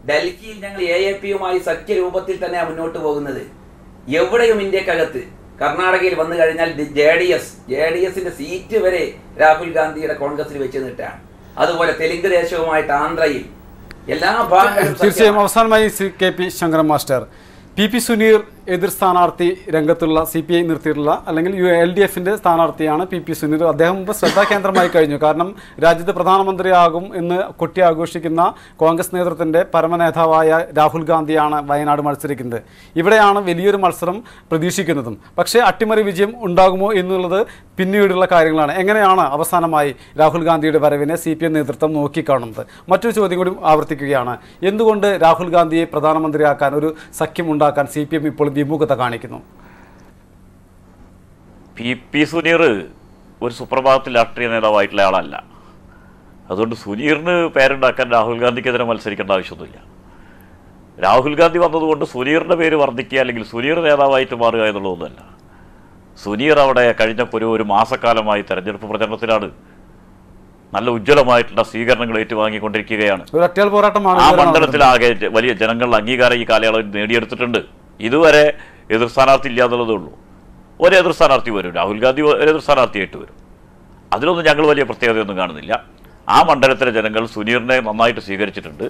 ഡൽഹിയിൽ ഞങ്ങൾ AAP-യുമായി സഖ്യ രൂപത്തിൽ തന്നെയാണ് മുന്നോട്ട് പോകുന്നത്. എവിടെയും ഇന്ത്യക്കകത്ത് കർണാടകയിൽ വന്നു കഴിഞ്ഞാൽ JDS-ന്റെ സീറ്റ് വരെ രാഹുൽ ഗാന്ധിയുടെ കോൺഗ്രസിൽ വെച്ച് നിട്ടാണ്. അതുപോലെ തെലുങ്ക് ദേശവുമായിട്ട് ആന്ധ്രയിൽ എല്ലാ ഭാഗങ്ങളും. തീർച്ചയായും അവസാനമായി KP Sankaran master, PP Suneer എതിർ സ്ഥാനാർത്ഥി രംഗത്തുള്ള CPI നിർത്തിയിട്ടുള്ള അല്ലെങ്കിൽ LDF-ന്റെ സ്ഥാനാർത്ഥിയാണ് PP സുനീർ. അദ്ദേഹം ഇപ്പോൾ ശ്രദ്ധാകേന്ദ്രമായി കഴിഞ്ഞു. കാരണം രാജ്യത്ത് പ്രധാനമന്ത്രിയാകും എന്ന് കൊട്ടി ആഘോഷിക്കുന്ന കോൺഗ്രസ് നേതൃത്വത്തിൻ്റെ പരമനേതാവായ രാഹുൽ ഗാന്ധിയാണ് വയനാട് മത്സരിക്കുന്നത്. ഇവിടെയാണ് വലിയൊരു മത്സരം പ്രതീക്ഷിക്കുന്നതും. പക്ഷേ അട്ടിമറി വിജയം ഉണ്ടാകുമോ എന്നുള്ളത് പിന്നീടുള്ള കാര്യങ്ങളാണ്. എങ്ങനെയാണ് അവസാനമായി രാഹുൽ ഗാന്ധിയുടെ വരവിനെ CPM നേതൃത്വം നോക്കിക്കാണുന്നത്? മറ്റൊരു ചോദ്യം കൂടി ആവർത്തിക്കുകയാണ്. എന്തുകൊണ്ട് രാഹുൽ ഗാന്ധിയെ പ്രധാനമന്ത്രിയാക്കാൻ, ഒരു സഖ്യം ഉണ്ടാക്കാൻ CPM ഇപ്പോൾ വിമുഖത കാണിക്കുന്നു? PP സുനീർ ഒരു സുപ്രഭാതത്തിൽ രാഷ്ട്രീയ നേതാവായിട്ടുള്ള ആളല്ല. അതുകൊണ്ട് സുനീറിന് പേരുണ്ടാക്കാൻ രാഹുൽ ഗാന്ധിക്കെതിരെ മത്സരിക്കേണ്ട ആവശ്യമൊന്നുമില്ല. രാഹുൽ ഗാന്ധി വന്നതുകൊണ്ട് സുനീറിൻ്റെ പേര് വർദ്ധിക്കുക അല്ലെങ്കിൽ സുനീർ നേതാവായിട്ട് മാറുക എന്നുള്ളതൊന്നുമല്ല. സുനീർ അവിടെ കഴിഞ്ഞ ഒരു മാസക്കാലമായി തെരഞ്ഞെടുപ്പ് പ്രചരണത്തിലാണ്. നല്ല ഉജ്ജ്വലമായിട്ടുള്ള സ്വീകരണങ്ങൾ ഏറ്റുവാങ്ങിക്കൊണ്ടിരിക്കുകയാണ്. ആ മണ്ഡലത്തിലാകെ വലിയ ജനങ്ങളുടെ അംഗീകാരം ഈ കാലയളവിൽ നേടിയെടുത്തിട്ടുണ്ട്. ഇതുവരെ എതിർ സ്ഥാനാർത്ഥി ഇല്ല എന്നുള്ളതേ ഉള്ളൂ. ഒരു എതിർ സ്ഥാനാർത്ഥി വരും, രാഹുൽ ഗാന്ധി ഒരു എതിർ സ്ഥാനാർത്ഥിയായിട്ട് വരും. അതിലൊന്നും ഞങ്ങൾ വലിയ പ്രത്യേകതയൊന്നും കാണുന്നില്ല. ആ മണ്ഡലത്തിലെ ജനങ്ങൾ സുനീറിനെ നന്നായിട്ട് സ്വീകരിച്ചിട്ടുണ്ട്.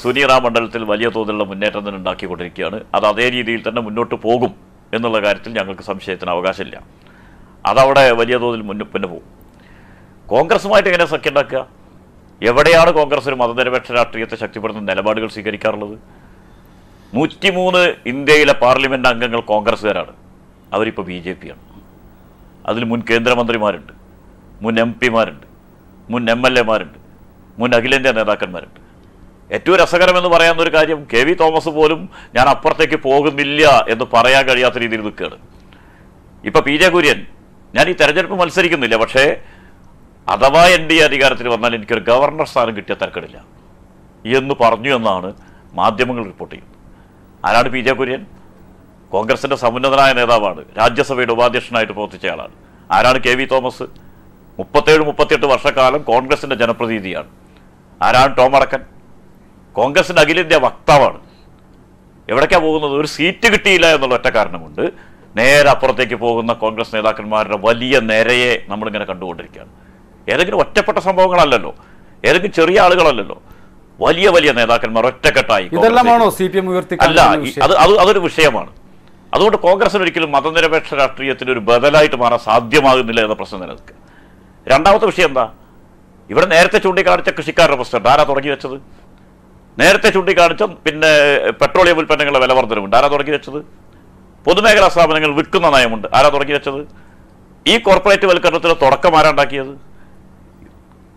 സുനീർ ആ മണ്ഡലത്തിൽ വലിയ തോതിലുള്ള മുന്നേറ്റം തന്നെ ഉണ്ടാക്കിക്കൊണ്ടിരിക്കുകയാണ്. അത് അതേ രീതിയിൽ തന്നെ മുന്നോട്ട് പോകും എന്നുള്ള കാര്യത്തിൽ ഞങ്ങൾക്ക് സംശയത്തിന് അവകാശമില്ല. അതവിടെ വലിയ തോതിൽ പിന്നെ പോകും. കോൺഗ്രസുമായിട്ട് എങ്ങനെ സഖ്യം ഉണ്ടാക്കുക? എവിടെയാണ് കോൺഗ്രസ് ഒരു മതനിരപേക്ഷ രാഷ്ട്രീയത്തെ ശക്തിപ്പെടുത്തുന്ന നിലപാടുകൾ സ്വീകരിക്കാറുള്ളത്? 103 ഇന്ത്യയിലെ പാർലമെൻറ്റ് അംഗങ്ങൾ കോൺഗ്രസ്സുകാരാണ്. അവരിപ്പോൾ BJP-യാണ്. അതിൽ മുൻ കേന്ദ്രമന്ത്രിമാരുണ്ട്, മുൻ MP-മാരുണ്ട്, മുൻ MLA-മാരുണ്ട്, മുൻ അഖിലേന്ത്യാ നേതാക്കന്മാരുണ്ട്. ഏറ്റവും രസകരമെന്ന് പറയാവുന്നൊരു കാര്യം, KV തോമസ് പോലും ഞാൻ അപ്പുറത്തേക്ക് പോകുന്നില്ല എന്ന് പറയാൻ കഴിയാത്ത രീതിയിൽ നിൽക്കുകയാണ്. ഇപ്പോൾ PJ കുര്യൻ ഞാൻ ഈ തെരഞ്ഞെടുപ്പ് മത്സരിക്കുന്നില്ല, പക്ഷേ അഥവാ NDA അധികാരത്തിൽ വന്നാൽ എനിക്കൊരു ഗവർണർ സ്ഥാനം കിട്ടിയ തരക്കേടില്ല എന്ന് പറഞ്ഞു എന്നാണ് മാധ്യമങ്ങൾ റിപ്പോർട്ട് ചെയ്യുന്നത്. ആരാണ് PJ കുര്യൻ? കോൺഗ്രസിൻ്റെ സമുന്നതനായ നേതാവാണ്, രാജ്യസഭയുടെ ഉപാധ്യക്ഷനായിട്ട് പ്രവർത്തിച്ചയാളാണ്. ആരാണ് KV തോമസ്? 37-38 വർഷക്കാലം കോൺഗ്രസിൻ്റെ ജനപ്രതിനിധിയാണ്. ആരാണ് ടോം അടക്കൻ? കോൺഗ്രസിൻ്റെ അഖിലേന്ത്യാ വക്താവാണ്. എവിടേക്കാണ് പോകുന്നത്? ഒരു സീറ്റ് കിട്ടിയില്ല എന്നുള്ള ഒറ്റ കാരണം കൊണ്ട് നേരെ അപ്പുറത്തേക്ക് പോകുന്ന കോൺഗ്രസ് നേതാക്കന്മാരുടെ വലിയ നിരയെ നമ്മളിങ്ങനെ കണ്ടുകൊണ്ടിരിക്കുകയാണ്. ഏതെങ്കിലും ഒറ്റപ്പെട്ട സംഭവങ്ങളല്ലല്ലോ, ഏതെങ്കിലും ചെറിയ ആളുകളല്ലല്ലോ, വലിയ വലിയ നേതാക്കന്മാർ ഒറ്റക്കെട്ടായി. അല്ല, അതൊരു വിഷയമാണ്. അതുകൊണ്ട് കോൺഗ്രസിന് ഒരിക്കലും മതനിരപേക്ഷ രാഷ്ട്രീയത്തിന് ഒരു ബദലായിട്ട് മാറാൻ സാധ്യമാകുന്നില്ല എന്ന പ്രശ്നം നിലനിൽക്കുക. രണ്ടാമത്തെ വിഷയം എന്താ? ഇവിടെ നേരത്തെ ചൂണ്ടിക്കാണിച്ച കൃഷിക്കാരുടെ പ്രശ്നം ആരാ തുടങ്ങി വെച്ചത്? നേരത്തെ ചൂണ്ടിക്കാണിച്ച പിന്നെ പെട്രോളിയം ഉൽപ്പന്നങ്ങളുടെ വില വർധനമുണ്ട്, ആരാ തുടങ്ങി വെച്ചത്? പൊതുമേഖലാ സ്ഥാപനങ്ങൾ വിൽക്കുന്ന നയമുണ്ട്, ആരാ തുടങ്ങി വെച്ചത്? ഈ കോർപ്പറേറ്റ് വൽക്കരണത്തിന് തുടക്കം ആരാ ഉണ്ടാക്കിയത്?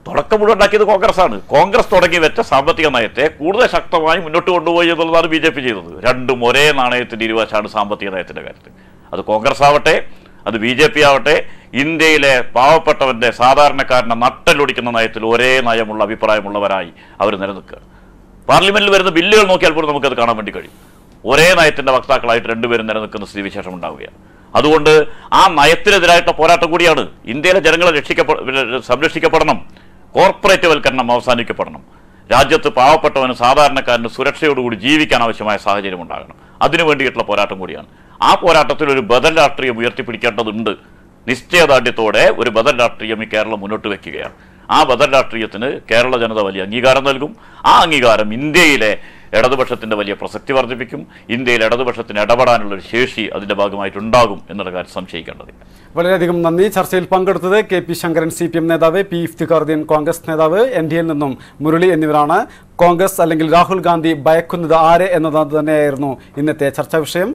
തുടക്കം മുഴുവൻ ഉണ്ടാക്കിയത് കോൺഗ്രസ്സാണ്. കോൺഗ്രസ് തുടങ്ങി വെച്ച സാമ്പത്തിക നയത്തെ കൂടുതൽ ശക്തമായി മുന്നോട്ട് കൊണ്ടുപോയി എന്നുള്ളതാണ് BJP ചെയ്തത്. രണ്ടും ഒരേ നാണയത്തിൻ്റെ ഇരുവശമാണ് സാമ്പത്തിക നയത്തിൻ്റെ കാര്യത്തിൽ. അത് കോൺഗ്രസ് ആവട്ടെ, അത് BJP ആവട്ടെ, ഇന്ത്യയിലെ പാവപ്പെട്ടവൻ്റെ സാധാരണക്കാരനെ നട്ടലൊടിക്കുന്ന നയത്തിൽ ഒരേ നയമുള്ള അഭിപ്രായമുള്ളവരായി അവർ നിലനിൽക്കുകയാണ്. പാർലമെന്റിൽ വരുന്ന ബില്ലുകൾ നോക്കിയാൽ പോലും നമുക്കത് കാണാൻ വേണ്ടി കഴിയും. ഒരേ നയത്തിൻ്റെ വക്താക്കളായിട്ട് രണ്ടുപേരും നിലനിൽക്കുന്ന സ്ഥിതിവിശേഷം ഉണ്ടാവുകയാണ്. അതുകൊണ്ട് ആ നയത്തിനെതിരായിട്ടുള്ള പോരാട്ടം കൂടിയാണ്. ഇന്ത്യയിലെ ജനങ്ങളെ സംരക്ഷിക്കപ്പെടണം, കോർപ്പറേറ്റ് വൽക്കരണം അവസാനിക്കപ്പെടണം, രാജ്യത്ത് പാവപ്പെട്ടവന് സാധാരണക്കാരന് സുരക്ഷയോടുകൂടി ജീവിക്കാൻ ആവശ്യമായ സാഹചര്യം ഉണ്ടാകണം. അതിനു വേണ്ടിയിട്ടുള്ള പോരാട്ടം കൂടിയാണ്. ആ പോരാട്ടത്തിൽ ഒരു ബദൽ രാഷ്ട്രീയം ഉയർത്തിപ്പിടിക്കേണ്ടതുണ്ട്. നിശ്ചയദാർഢ്യത്തോടെ ഒരു ബദൽ രാഷ്ട്രീയം ഈ കേരളം മുന്നോട്ട് വയ്ക്കുകയാണ്. ആ ബദൽ രാഷ്ട്രീയത്തിന് കേരള ജനത വലിയ അംഗീകാരം നൽകും. ആ അംഗീകാരം ഇന്ത്യയിലെ ഇടതുപക്ഷത്തിൻ്റെ വലിയ പ്രസക്തി വർദ്ധിപ്പിക്കും. ഇന്ത്യയിൽ ഇടതുപക്ഷത്തിന് ഇടപെടാനുള്ളൊരു ശേഷി അതിൻ്റെ ഭാഗമായിട്ടുണ്ടാകും എന്നുള്ള കാര്യം സംശയിക്കേണ്ടതില്ല. വളരെയധികം നന്ദി. ചർച്ചയിൽ പങ്കെടുത്തത് KP ശങ്കരൻ CPM നേതാവ്, P ഇഫ്തിഖാറുദ്ദീൻ കോൺഗ്രസ് നേതാവ്, NDAയിൽ നിന്നും മുരളി എന്നിവരാണ്. കോൺഗ്രസ് അല്ലെങ്കിൽ രാഹുൽ ഗാന്ധി ഭയക്കുന്നത് ആരെ എന്നത് തന്നെയായിരുന്നു ഇന്നത്തെ ചർച്ചാ വിഷയം.